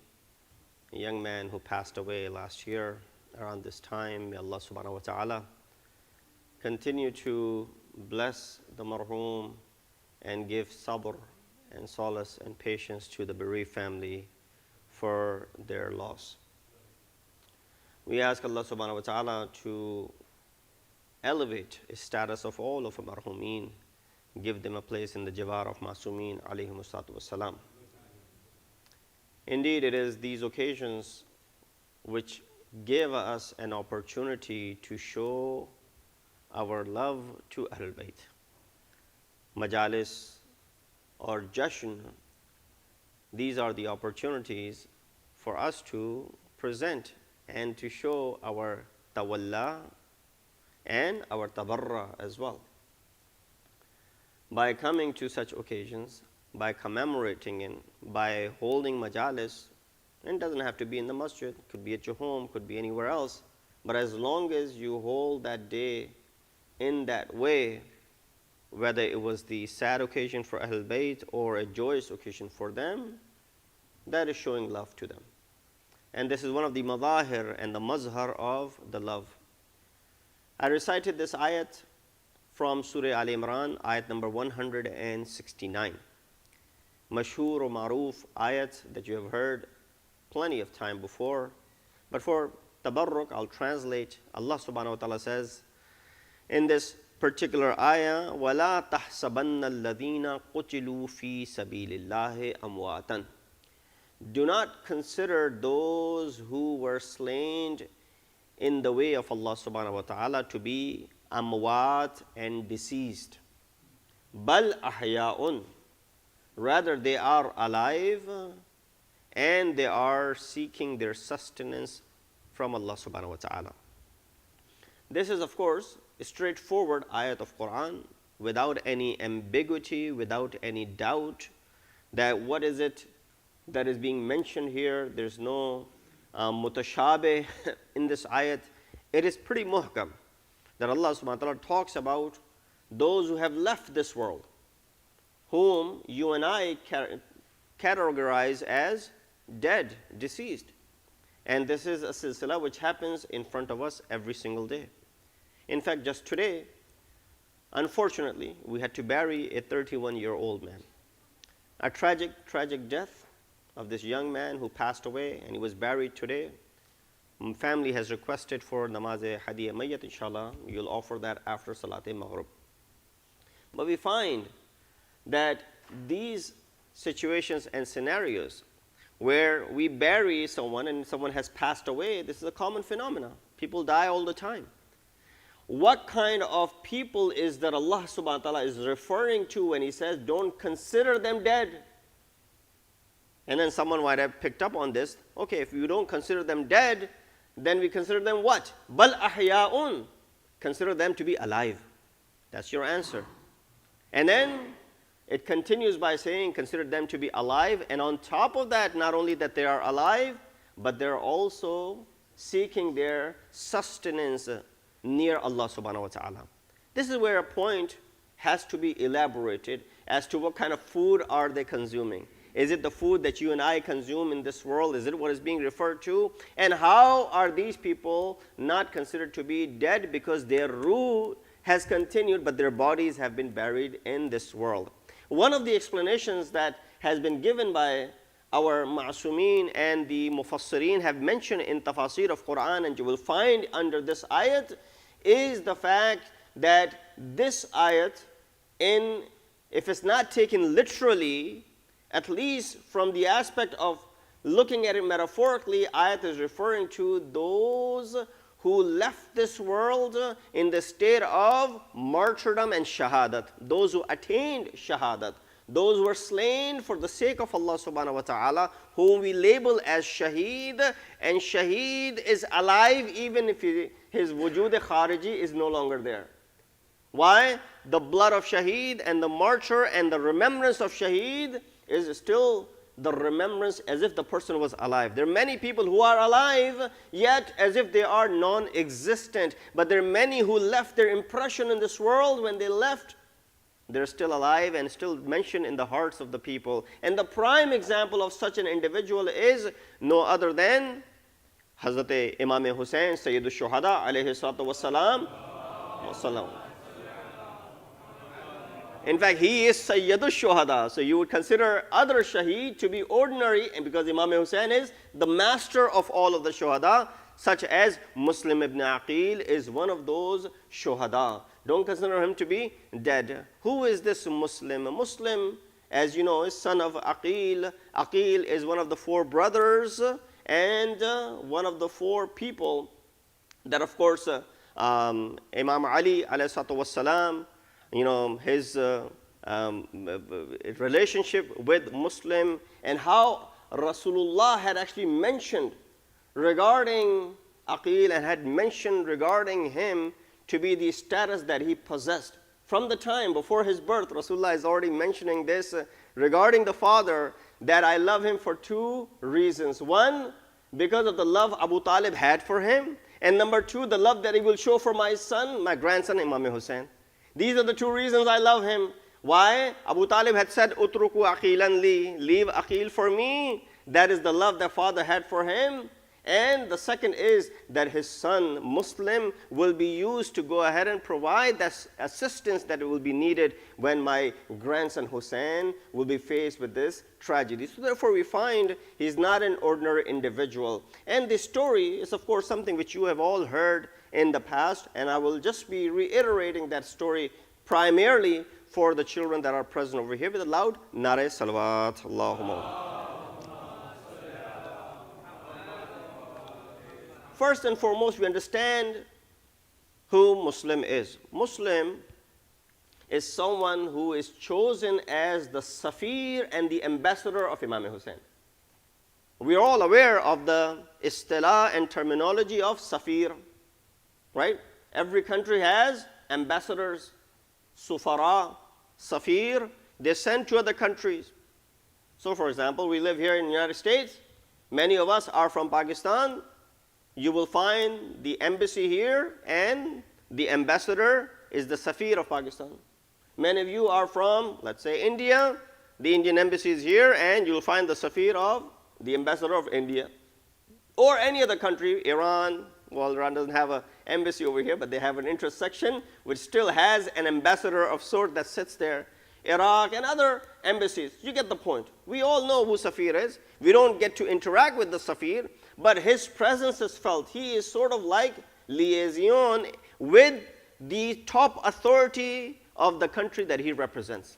a young man who passed away last year around this time. May Allah subhanahu wa ta'ala continue to bless the marhum and give sabr and solace and patience to the bereaved family for their loss. We ask Allah subhanahu wa ta'ala to elevate the status of all of marhumin, give them a place in the Jawar of Masumin alayhimu salatu wassalam. Indeed, it is these occasions which give us an opportunity to show our love to Ahlul Bayt. Majalis or Jashan, these are the opportunities for us to present and to show our tawalla and our tabarra as well. By coming to such occasions, by commemorating it, by holding majalis, and it doesn't have to be in the masjid, could be at your home, could be anywhere else, but as long as you hold that day in that way, whether it was the sad occasion for Ahlul Bayt or a joyous occasion for them, that is showing love to them. And this is one of the madahir and the mazhar of the love. I recited this ayat from Surah Al Imran, ayat number 169. Mashhur or maruf ayat that you have heard plenty of time before. But for tabarruk, I'll translate. Allah subhanahu wa ta'ala says in this particular ayah, وَلَا تَحْسَبَنَّ الَّذِينَ قُتِلُوا فِي سَبِيلِ اللَّهِ أَمْوَاتًا. Do not consider those who were slain in the way of Allah subhanahu wa ta'ala to be amwat and deceased. Bal ahya'un. Rather, they are alive and they are seeking their sustenance from Allah subhanahu wa ta'ala. This is, of course, a straightforward ayat of Quran without any ambiguity, without any doubt that what is it that is being mentioned here. There's no mutashabih in this ayat. It is pretty muhkam that Allah subhanahu wa ta'ala talks about those who have left this world, whom you and I categorize as dead, deceased. And this is a silsila which happens in front of us every single day. In fact, just today, unfortunately, we had to bury a 31-year-old man. A tragic death of this young man who passed away, and he was buried today. Family has requested for namaz-e-hadiyya mayyat, inshallah. You'll offer that after Salat-e-Maghrib. But we find that these situations and scenarios where we bury someone and someone has passed away, this is a common phenomenon. People die all the time. What kind of people is that Allah subhanahu wa ta'ala is referring to when He says, don't consider them dead? And then someone might have picked up on this. Okay, if you don't consider them dead, then we consider them what? Bal ahya'un. Consider them to be alive. That's your answer. And then it continues by saying, consider them to be alive. And on top of that, not only that they are alive, but they're also seeking their sustenance near Allah subhanahu wa ta'ala. This is where a point has to be elaborated as to what kind of food are they consuming. Is it the food that you and I consume in this world? Is it what is being referred to? And how are these people not considered to be dead because their ruh has continued, but their bodies have been buried in this world? One of the explanations that has been given by our ma'asumeen and the mufassirin have mentioned in tafasir of Quran, and you will find under this ayat, is the fact that this ayat, if it's not taken literally, at least from the aspect of looking at it metaphorically, ayat is referring to those who left this world in the state of martyrdom and shahadat, those who attained shahadat, those who were slain for the sake of Allah subhanahu wa ta'ala, whom we label as shaheed. And shaheed is alive even if his wujud khariji is no longer there. Why? The blood of shaheed and the martyr and the remembrance of shaheed is still the remembrance as if the person was alive. There are many people who are alive, yet as if they are non-existent. But there are many who left their impression in this world. When they left, they're still alive and still mentioned in the hearts of the people. And the prime example of such an individual is no other than Hazrat Imam Hussain, Sayyid al-Shuhada, alayhi salatu wassalam. In fact, he is Sayyid al-Shuhada. So you would consider other shaheed to be ordinary, and because Imam Hussain is the master of all of the shuhada, such as Muslim ibn Aqil is one of those shuhada. Don't consider him to be dead. Who is this Muslim? A Muslim, as you know, is son of Aqeel. Aqeel is one of the 4 brothers and one of the 4 people that, of course, Imam Ali alayhi salatu wassalam, you know, his relationship with Muslim, and how Rasulullah had actually mentioned regarding Aqeel and had mentioned regarding him to be the status that he possessed. From the time before his birth, Rasulullah is already mentioning this regarding the father, that I love him for 2 reasons. One, because of the love Abu Talib had for him, and number 2, the love that he will show for my son, my grandson Imam Hussain. These are the 2 reasons I love him. Why? Abu Talib had said, Utruku Aqilan li, leave Aqeel for me. That is the love that father had for him. And the second is that his son, Muslim, will be used to go ahead and provide that assistance that will be needed when my grandson Hussain will be faced with this tragedy. So therefore we find he's not an ordinary individual. And this story is, of course, something which you have all heard in the past, and I will just be reiterating that story primarily for the children that are present over here with a loud Nare Salawat Allahumma. First and foremost, we understand who Muslim is. Muslim is someone who is chosen as the Safir and the ambassador of Imam Hussain. We are all aware of the istilah and terminology of Safir, right? Every country has ambassadors, Sufara, Safir. They send to other countries. So for example, we live here in the United States. Many of us are from Pakistan. You will find the embassy here, and the ambassador is the Safir of Pakistan. Many of you are from, let's say, India. The Indian embassy is here, and you'll find the Safir of the ambassador of India. Or any other country, Iran. Well, Iran doesn't have an embassy over here, but they have an interest section, which still has an ambassador of sort that sits there. Iraq and other embassies. You get the point. We all know who Safir is. We don't get to interact with the Safir, but his presence is felt. He is sort of like liaison with the top authority of the country that he represents.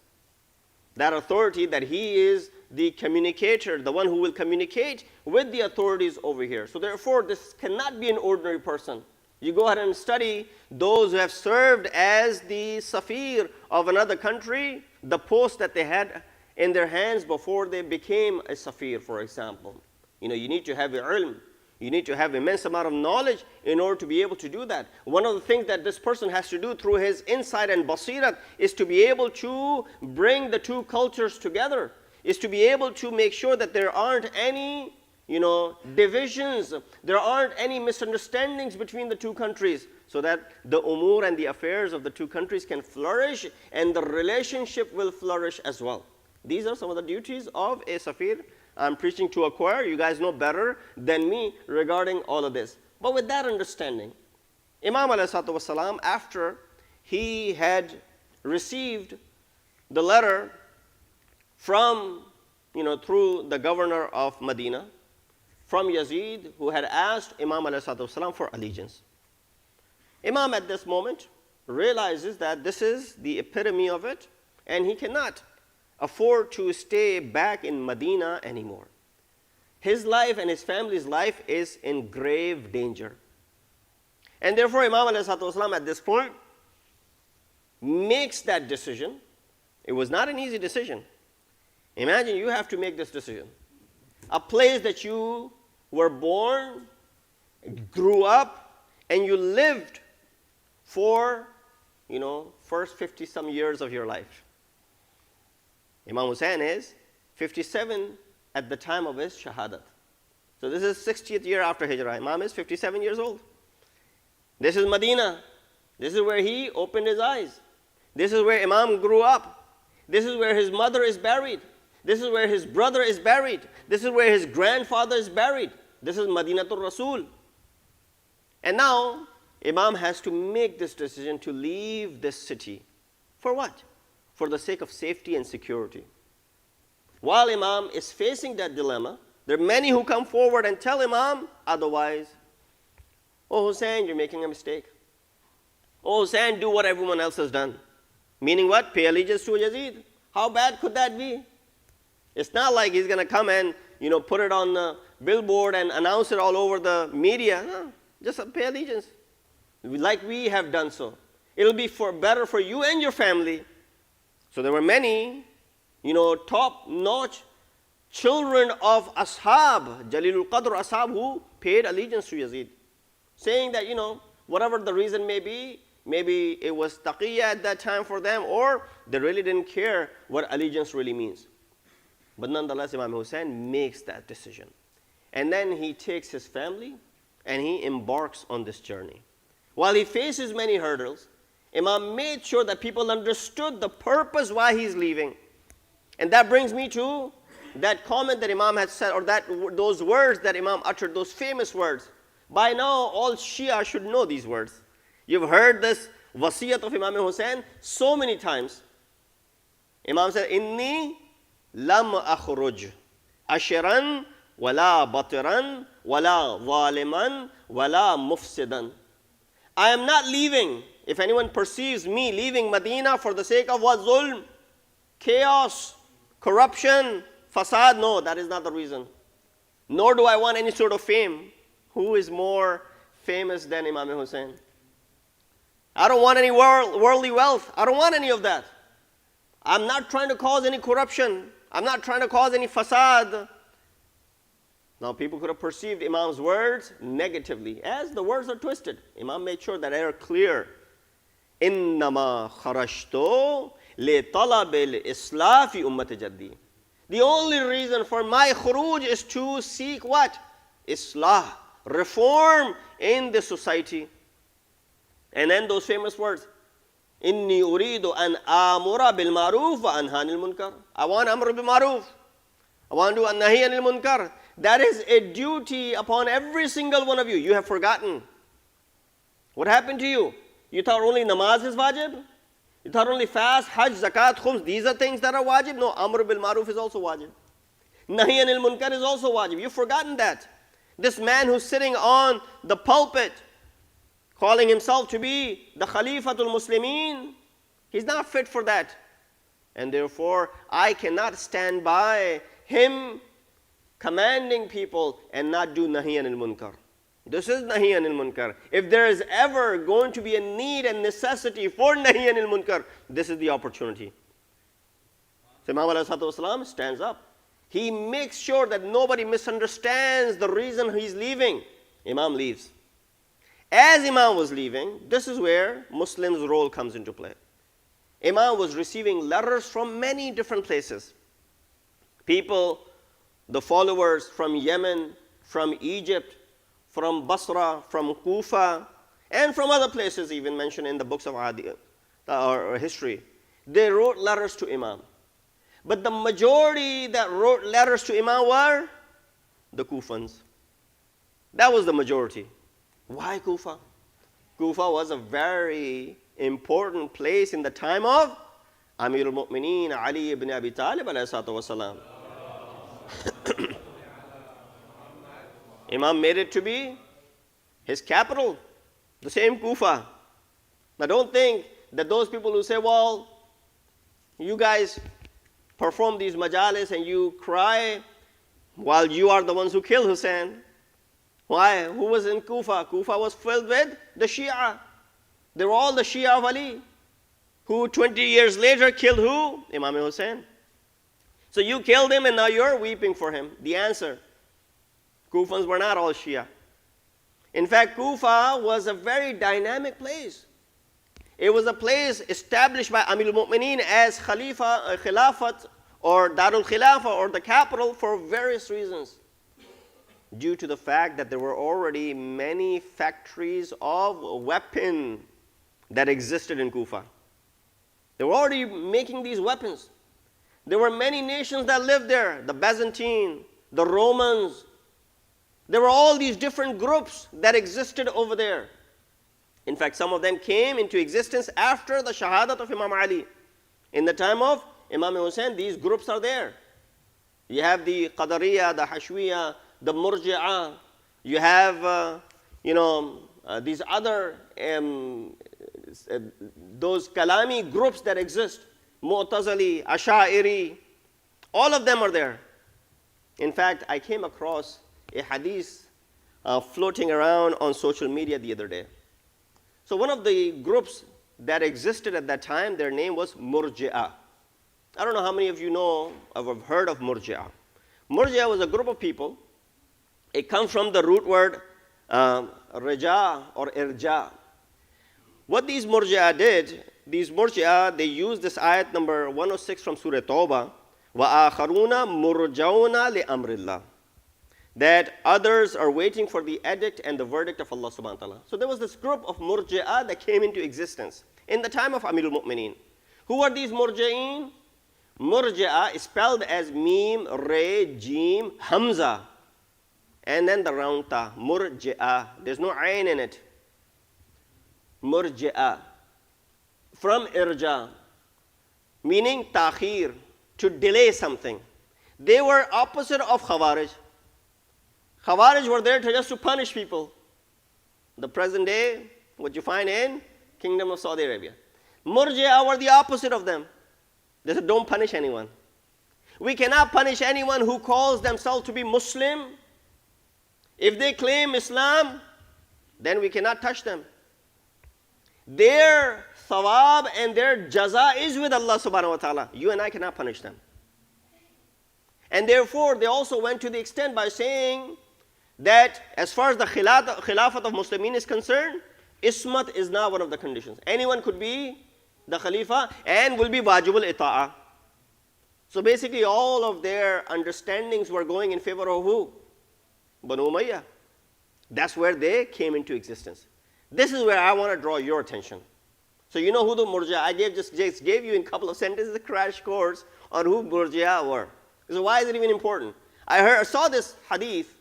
That authority, that he is the communicator, the one who will communicate with the authorities over here. So therefore, this cannot be an ordinary person. You go ahead and study those who have served as the Safir of another country, the post that they had in their hands before they became a Safir, for example. You know, you need to have ilm. You need to have immense amount of knowledge in order to be able to do that. One of the things that this person has to do through his insight and basirat is to be able to bring the two cultures together, is to be able to make sure that there aren't any, divisions, there aren't any misunderstandings between the two countries, so that the umur and the affairs of the two countries can flourish and the relationship will flourish as well. These are some of the duties of a Safir. I'm preaching to a choir. You guys know better than me regarding all of this. But with that understanding, Imam ﷺ, after he had received the letter from, through the governor of Medina, from Yazid, who had asked Imam ﷺ for allegiance. Imam at this moment realizes that this is the epitome of it, and he cannot afford to stay back in Medina anymore. His life and his family's life is in grave danger. And therefore Imam ﷺ at this point makes that decision. It was not an easy decision. Imagine you have to make this decision. A place that you were born, grew up, and you lived for, first 50-some years of your life. Imam Hussain is 57 at the time of his Shahadat. So this is 60th year after Hijrah. Imam is 57 years old. This is Medina. This is where he opened his eyes. This is where Imam grew up. This is where his mother is buried. This is where his brother is buried. This is where his grandfather is buried. This is Madinatul Rasul. And now Imam has to make this decision to leave this city. For what? For the sake of safety and security. While Imam is facing that dilemma, there are many who come forward and tell Imam otherwise. Oh Hussain, you're making a mistake. Oh Hussain, do what everyone else has done. Meaning what? Pay allegiance to Yazid. How bad could that be? It's not like he's going to come and put it on the billboard and announce it all over the media. No, just pay allegiance, like we have done so. It'll be better for you and your family. So there were many, top-notch children of Ashab, Jalilul Qadr Ashab, who paid allegiance to Yazid, saying that, whatever the reason may be, maybe it was taqiyya at that time for them, or they really didn't care what allegiance really means. But nonetheless, Imam Hussain makes that decision. And then he takes his family and he embarks on this journey. While he faces many hurdles, Imam made sure that people understood the purpose why he's leaving. And that brings me to that comment that Imam had said, or those words that Imam uttered, those famous words. By now, all Shia should know these words. You've heard this wasiyat of Imam Hussain so many times. Imam said, Inni lam akhruj ashiran wala batiran wala zaliman wala mufsidan. I am not leaving. If anyone perceives me leaving Medina for the sake of what? Zulm, chaos, corruption, fasad, no, that is not the reason. Nor do I want any sort of fame. Who is more famous than Imam Hussain? I don't want any worldly wealth. I don't want any of that. I'm not trying to cause any corruption. I'm not trying to cause any fasad. Now people could have perceived Imam's words negatively, as the words are twisted. Imam made sure that they are clear. إِنَّمَا خَرَجْتُ لِطَلَبِ الْإِصْلَاحِ فِي أُمَّةِ جَدِّي. The only reason for my khuruj is to seek what? Islah, reform in the society. And then those famous words, إِنِّي أُرِيدُ أَنْ آمُرَ بِالْمَعْرُوفِ وَأَنْهَى عَنِ الْمُنْكَرِ. I want amr bil ma'ruf. I want to do an-nahi anil munkar. That is a duty upon every single one of you. You have forgotten. What happened to you? You thought only namaz is wajib? You thought only fast, hajj, zakat, khums, these are things that are wajib? No, amr bil ma'ruf is also wajib. Nahi anil munkar is also wajib. You've forgotten that. This man who's sitting on the pulpit, calling himself to be the Khalifatul Muslimin, he's not fit for that. And therefore, I cannot stand by him commanding people and not do nahi anil munkar. This is nahi anil munkar. If there is ever going to be a need and necessity for nahi anil munkar, this is the opportunity. So Imam ﷺ stands up. He makes sure that nobody misunderstands the reason he's leaving. Imam leaves. As Imam was leaving, this is where Muslims' role comes into play. Imam was receiving letters from many different places. People, the followers from Yemen, from Egypt, from Basra, from Kufa, and from other places even mentioned in the books of or history. They wrote letters to Imam. But the majority that wrote letters to Imam were the Kufans. That was the majority. Why Kufa? Kufa was a very important place in the time of Amir al-Mu'mineen Ali ibn Abi Talib alayhi salatu wasalam. Imam made it to be his capital, the same Kufa. Now don't think that those people who say, well, you guys perform these majalis and you cry while you are the ones who killed Hussain. Why? Who was in Kufa? Kufa was filled with the Shia. They were all the Shia of Ali, who 20 years later killed who? Imam Hussain. So you killed him and now you're weeping for him. The answer, Kufans were not all Shia. In fact, Kufa was a very dynamic place. It was a place established by Amir al-Mu'mineen as Khilafat or Darul Khilafah or the capital for various reasons. Due to the fact that there were already many factories of weapon that existed in Kufa. They were already making these weapons. There were many nations that lived there, the Byzantine, the Romans. There were all these different groups that existed over there. In fact, some of them came into existence after the Shahadat of Imam Ali. In the time of Imam Hussain, these groups are there. You have the Qadariya, the Hashwiya, the Murji'ah. You have, these other, those Kalami groups that exist. Mu'tazili, Asha'iri. All of them are there. In fact, I came across a hadith floating around on social media the other day. So one of the groups that existed at that time, their name was Murji'ah. I don't know how many of you know or have heard of Murji'ah. Murji'ah was a group of people. It comes from the root word raja or irja. What these Murji'ah did, they used this ayat number 106 from Surah Tawbah, وَآخَرُونَ مُرْجَوْنَ لِأَمْرِ اللَّهِ, that others are waiting for the edict and the verdict of Allah subhanahu wa ta'ala. So there was this group of Murji'ah that came into existence in the time of Amir al-Mu'mineen. Who are these Murji'een? Murji'ah is spelled as Mim, Re, Jim, Hamza, and then the round ta, Murji'ah. There's no ayn in it. Murji'ah. From irja, meaning ta'khir, to delay something. They were opposite of Khawarij. Khawarij were there just to punish people. The present day, what you find in Kingdom of Saudi Arabia. Murji'ah were the opposite of them. They said, don't punish anyone. We cannot punish anyone who calls themselves to be Muslim. If they claim Islam, then we cannot touch them. Their thawab and their jaza is with Allah subhanahu wa ta'ala. You and I cannot punish them. And therefore, they also went to the extent by saying that as far as the Khilafat of Muslimin is concerned, Ismat is not one of the conditions. Anyone could be the Khalifa and will be wajibul ita'ah. So basically all of their understandings were going in favor of who? Banu Umayyah. That's where they came into existence. This is where I want to draw your attention. So you know who the Murji'ah, I just gave you in a couple of sentences a crash course on who Murji'ah were. So why is it even important? I saw this hadith.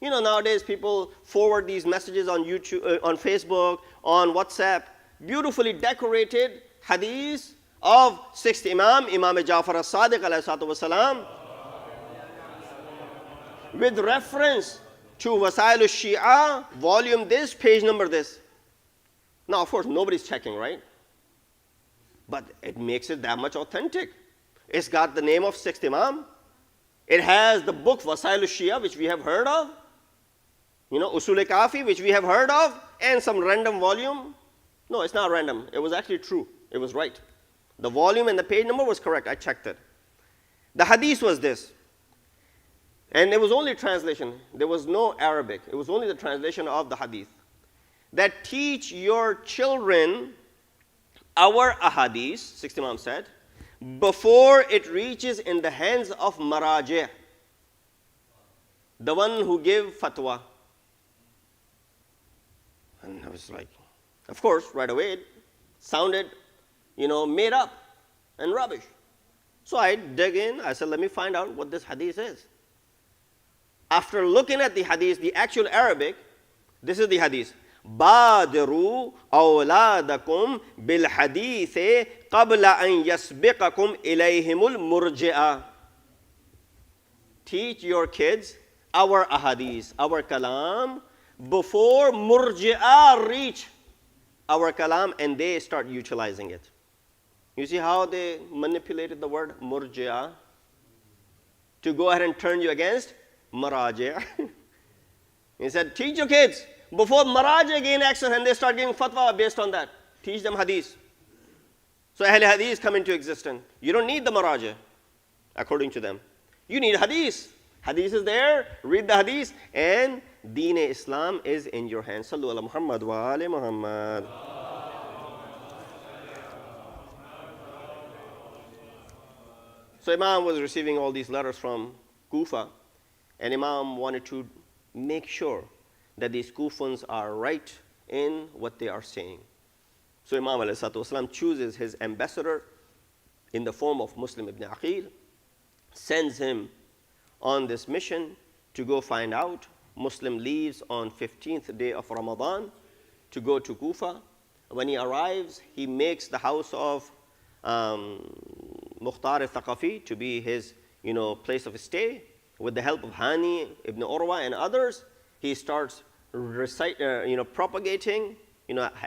You know, nowadays people forward these messages on YouTube, on Facebook, on WhatsApp, beautifully decorated hadith of 6th Imam, Imam Ja'far as-Sadiq alayhi salatu wasalam, with reference to Wasail al-Shia, volume this, page number this. Now, of course, nobody's checking, right? But it makes it that much authentic. It's got the name of 6th Imam. It has the book Wasail al-Shia, which we have heard of. You know, Usul-e-Kafi, which we have heard of, and some random volume. No, it's not random. It was actually true. It was right. The volume and the page number was correct. I checked it. The hadith was this. And it was only translation. There was no Arabic. It was only the translation of the hadith. That teach your children our ahadith, sixth Imam said, before it reaches in the hands of maraji', the one who give fatwa. And I was like, of course, right away it sounded, made up and rubbish. So I dug in, I said, let me find out what this hadith is. After looking at the hadith, the actual Arabic, this is the hadith. بادروا أولادكم بالحديث قبل أن يسبقكم إليهم المرجئة. Teach your kids our ahadith, our kalam, before murji'ah reach our kalam and they start utilizing it. You see how they manipulated the word murji'ah to go ahead and turn you against maraji'. He said, teach your kids before maraji' gain access and they start giving fatwa based on that. Teach them hadith. So Ahl Hadith come into existence. You don't need the maraji', according to them. You need hadith. Hadith is there, read the hadith, and Deen-e-Islam is in your hands. Sallu ala Muhammad wa ali Muhammad. So Imam was receiving all these letters from Kufa, and Imam wanted to make sure that these Kufans are right in what they are saying. So Imam ﷺ chooses his ambassador in the form of Muslim ibn Aqil, sends him on this mission to go find out. Muslim leaves on 15th day of Ramadan to go to Kufa. When he arrives, he makes the house of Mukhtar al-Thaqafi to be his place of stay. With the help of Hani ibn Urwa and others, he starts propagating,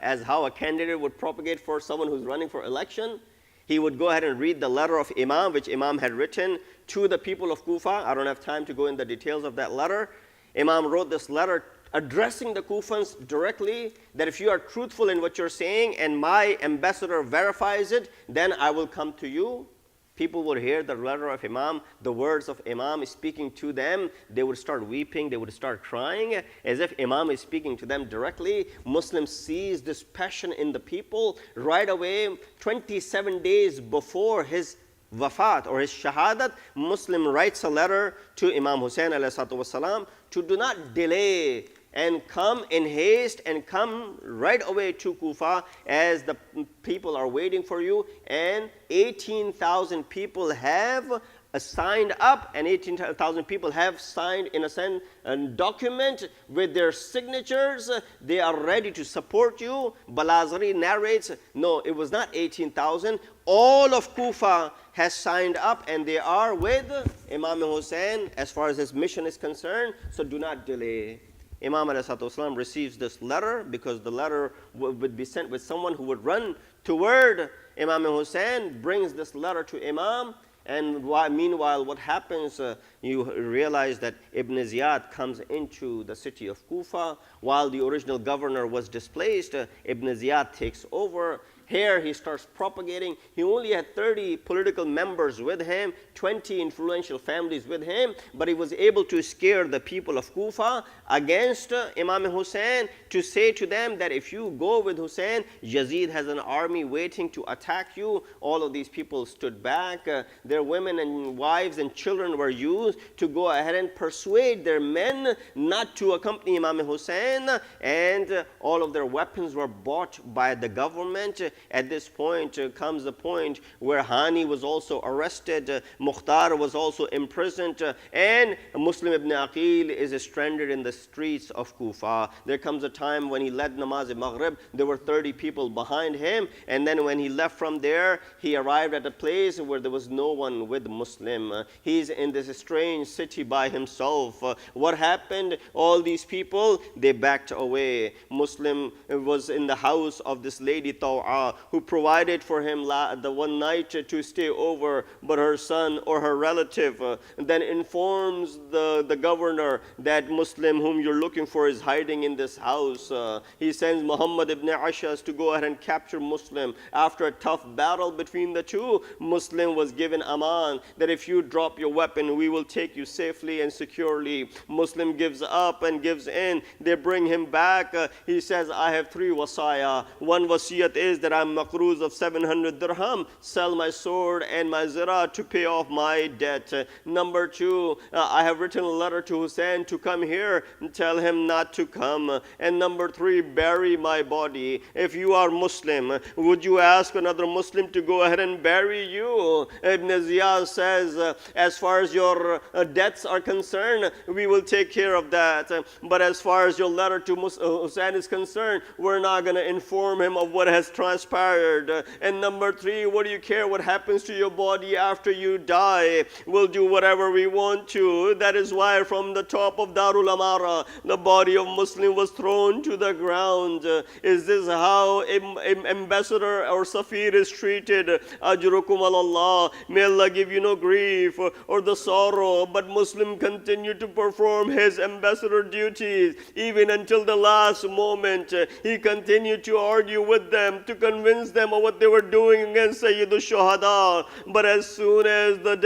as how a candidate would propagate for someone who's running for election. He would go ahead and read the letter of Imam, which Imam had written to the people of Kufa. I don't have time to go in the details of that letter. Imam wrote this letter addressing the Kufans directly, that if you are truthful in what you're saying and my ambassador verifies it, then I will come to you. People would hear the letter of Imam, the words of Imam speaking to them. They would start weeping, they would start crying, as if Imam is speaking to them directly. Muslims sees this passion in the people. Right away, 27 days before his wafat or his shahadat, Muslim writes a letter to Imam Hussain ﷺ to do not delay and come in haste and come right away to Kufa, as the people are waiting for you. And 18,000 people have signed up, and 18,000 people have signed, in a sense, a document with their signatures. They are ready to support you. Balazari narrates, no, it was not 18,000. All of Kufa has signed up, and they are with Imam Hussain as far as his mission is concerned. So do not delay. Imam ﷺ receives this letter, because the letter would be sent with someone who would run toward Imam Hussain, brings this letter to Imam. And meanwhile, what happens, you realize that Ibn Ziyad comes into the city of Kufa. While the original governor was displaced, Ibn Ziyad takes over. Here he starts propagating. He only had 30 political members with him, 20 influential families with him, but he was able to scare the people of Kufa against Imam Hussain, to say to them that if you go with Hussain, Yazid has an army waiting to attack you. All of these people stood back. Their women and wives and children were used to go ahead and persuade their men not to accompany Imam Hussain, and all of their weapons were bought by the government. At this point comes the point where Hani was also arrested, Mukhtar was also imprisoned, and Muslim ibn Aqil is stranded in the streets of Kufa. There comes a time when he led Namaz-e-Maghrib, there were 30 people behind him, and then when he left from there, he arrived at a place where there was no one with Muslim. He's in this strange city by himself. What happened? All these people, they backed away. Muslim was in the house of this lady Taw'a, Kufa, who provided for him the one night to stay over, but her son or her relative then informs the governor that Muslim whom you're looking for is hiding in this house. He sends Muhammad ibn Ashas to go ahead and capture Muslim. After a tough battle between the two, Muslim was given aman that if you drop your weapon, we will take you safely and securely. Muslim gives up and gives in. They bring him back. He says, I have 3 wasaya. One wasiyat is that I'm maqroos of 700 dirham, sell my sword and my zira to pay off my debt. Number 2, I have written a letter to Hussain to come here and tell him not to come. And number 3, bury my body. If you are Muslim, would you ask another Muslim to go ahead and bury you? Ibn Ziyad says, as far as your debts are concerned, we will take care of that. But as far as your letter to Hussain is concerned, we're not going to inform him of what has transpired. And number 3, what do you care what happens to your body after you die? We'll do whatever we want to. That is why from the top of Darul Amara, the body of Muslim was thrown to the ground. Is this how ambassador or Safir is treated? Ajrukum Allah. May Allah give you no grief or the sorrow. But Muslim continued to perform his ambassador duties even until the last moment. He continued to argue with them, to convince them of what they were doing against Sayyidul Shahadat. But as soon as the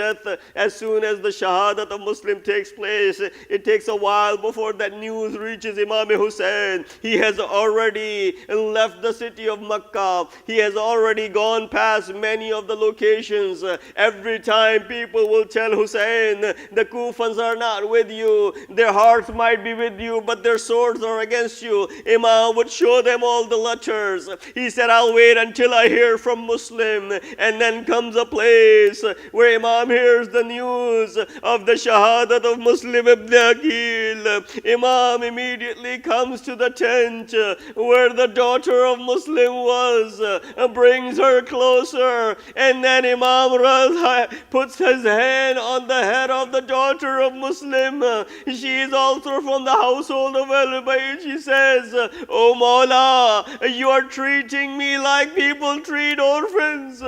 Shahadat of Muslim takes place, it takes a while before that news reaches Imam Hussain. He has already left the city of Makkah. He has already gone past many of the locations. Every time people will tell Hussain, the Kufans are not with you. Their hearts might be with you, but their swords are against you. Imam would show them all the letters. He said, I'll wait until I hear from Muslim. And then comes a place where Imam hears the news of the Shahadat of Muslim ibn Aqil. Imam immediately comes to the tent where the daughter of Muslim was, brings her closer, and then Imam puts his hand on the head of the daughter of Muslim. She is also from the household of Al-Bayt. She says, Oh Maula, you are treating me like people treat orphans.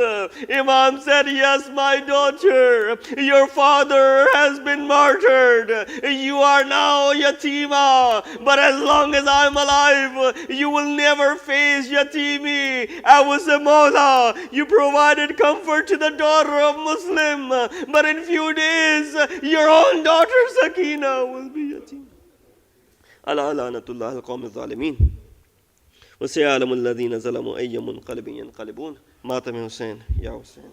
Imam said, yes, my daughter, your father has been martyred. You are now yatima, but as long as I'm alive, you will never face yatimi. I was a Maula. You provided comfort to the daughter of Muslim, but in few days, your own daughter Sakina will be yatima. Ala lanatullah al-qawm al-zalimin. وسيعلم الذين ظلموا أي منقلب ينقلبون. ماتم حسين يا حسين.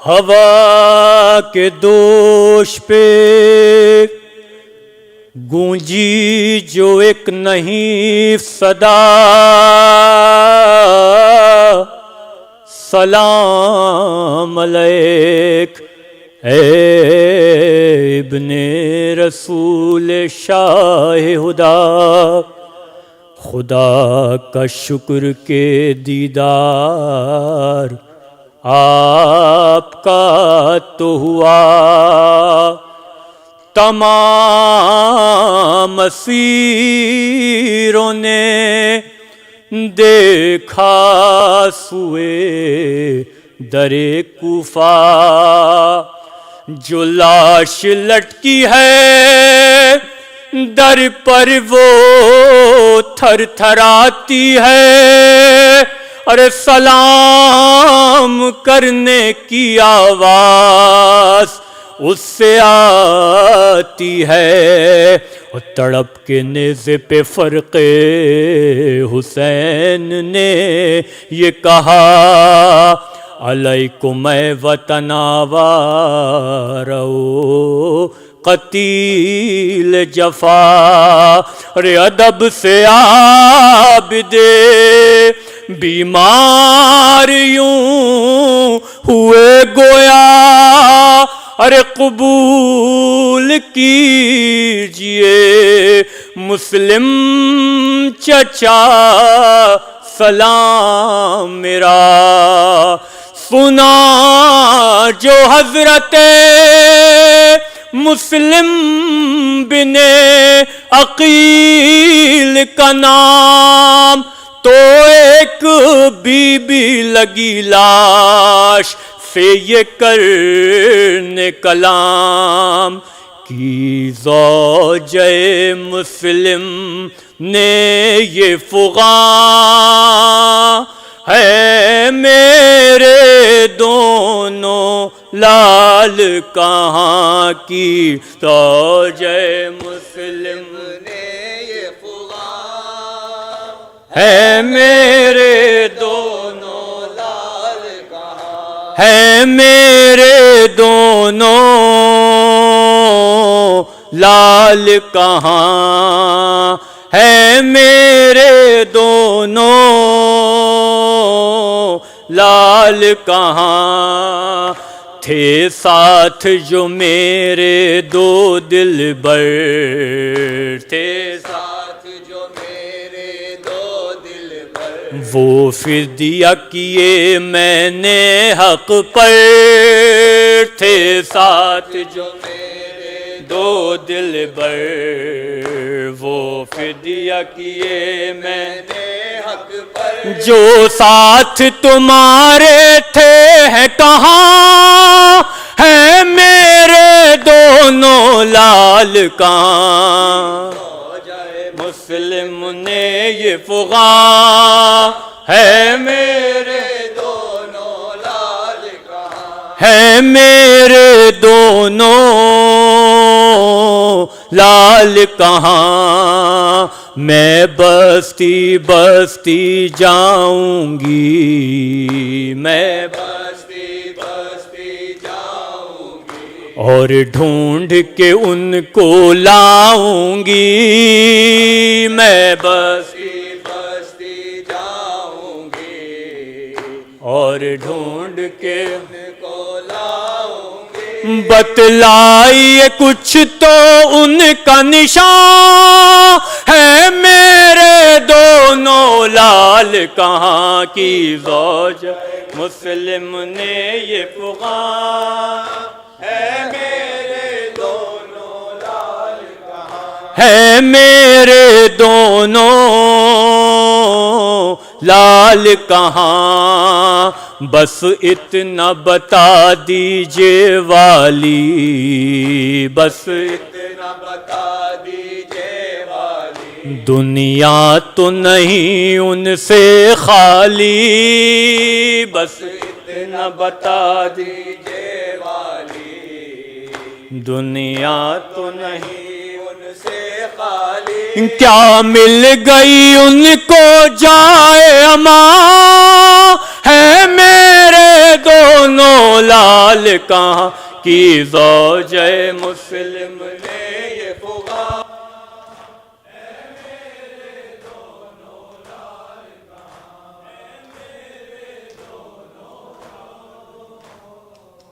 हवा के दोष पे गूंजी जो एक नहीं सदा, सलाम अलैक ए इब्ने रसूल शाह हुदा। खुदा का शुक्र के दीदार आपका तो हुआ, तमाम असीरों ने देखा सुए दरे कुफा। जो लाश लटकी है दर पर वो थर थराती है, अरे सलाम करने की आवाज़ उससे आती है। और तड़प के नेज़े पे फ़र्क़े हुसैन ने ये कहा, अलैकुम वतनावारो कतील जफा। अरे अदब से आबिदे बीमार यूं हुए गोया, ارے قبول کیجئے مسلم چچا سلام میرا، سنا جو حضرت مسلم بن عقیل کا نام، تو ایک بی بی لگی لاش سے یہ کرنے کلام، کی زوجہ مسلم نے یہ فغاں، ہے میرے دونوں لال کہاں کی زوجہ مسلم نے یہ فغاں، ہے میرے دونوں لال کہاں، ہے میرے دونوں لال کہاں، ہے میرے دونوں لال کہاں، تھے ساتھ جو میرے دو دلبر، تھے ساتھ جو میرے دو دلبر، وہ فدیہ کیے میں نے حق پر، تھے ساتھ جو میرے دو دلبر، وہ فدیہ کیے میں نے حق پر، جو ساتھ تمہارے تھے ہیں کہاں، ہے میرے دونوں لال کہاں، مسلم نے یہ فغاں، ہے میرے دونوں لال کہاں، ہے میرے دونوں لال کہاں، میں بستی بستی جاؤں گی، میں بستی بستی جاؤں گی، اور ڈھونڈ کے ان کو لاؤں گی، میں بستی بستی جاؤں گی، اور ڈھونڈ کے ان کو لاؤں گی، بتلائیے کچھ تو ان کا نشان، ہے میرے دونوں لال کہاں کی زوجہ مسلم نے یہ فغاں، ہے میرے دونوں لال کہاں، ہے میرے دونوں لال کہاں، بس اتنا بتا دیجئے والی، بس اتنا بتا دیجئے والی، دنیا تو نہیں ان سے خالی، بس اتنا بتا دیجئے والی، دنیا تو نہیں ان سے خالی، کیا مل گئی ان کو جائے امان، ہے میرے دونوں لال کہاں کی زوجہ مسلم نے یہ فغاں، ہے میرے دونوں لال کہاں، ہے میرے دونوں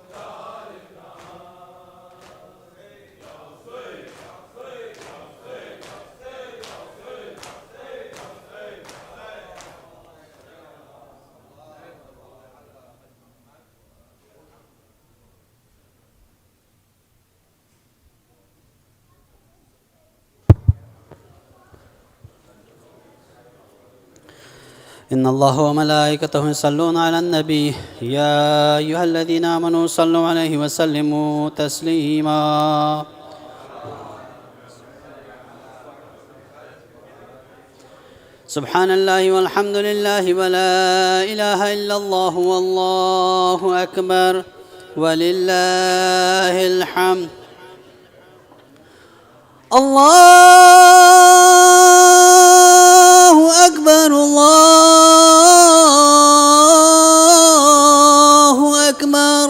لال کہاں، إن الله وملائكته يصلون على النبي يا أيها الذين آمنوا صلوا عليه وسلموا تسليما سبحان الله والحمد لله ولا إله إلا الله والله أكبر ولله الحمد الله أكبر الله أكبر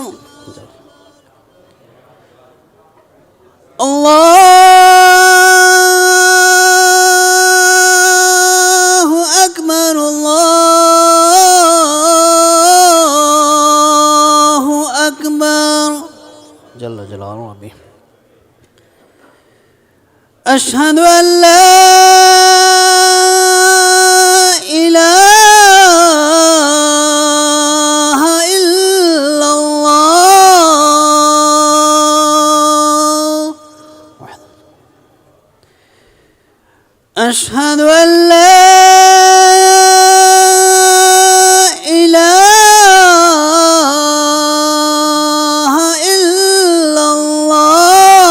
الله أكبر الله أكبر جل جلاله أشهد أن لا إله إلا الله أشهد أن لا إله إلا الله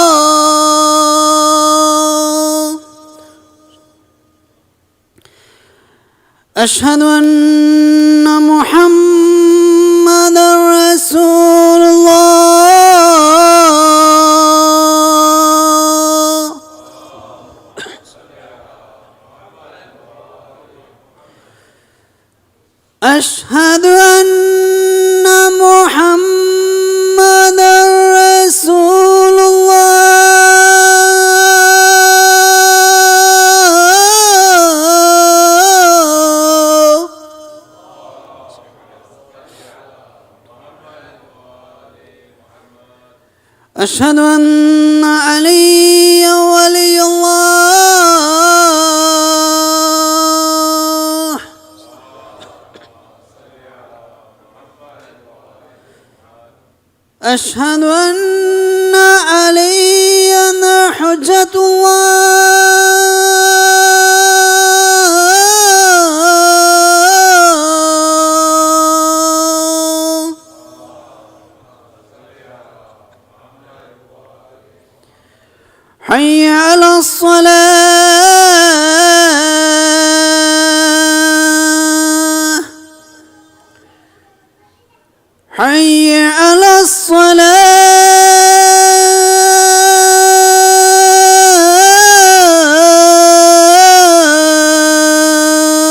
أشهد أن محمدا رسول الله أشهد أن محمدا رسول الله أشهد أن عليا ولي الله أشهد أن عليا حجة الله حي على الصلاة حي على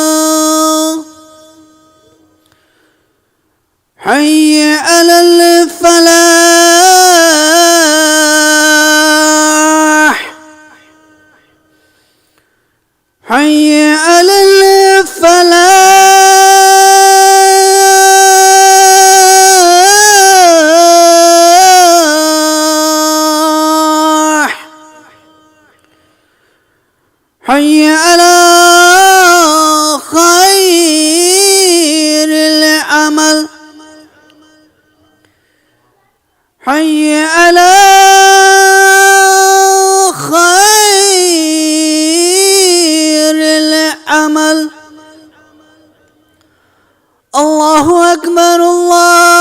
الصلاة حي على الفلاح حي على الفلاح حي على خير العمل حي على خير العمل الله أكبر الله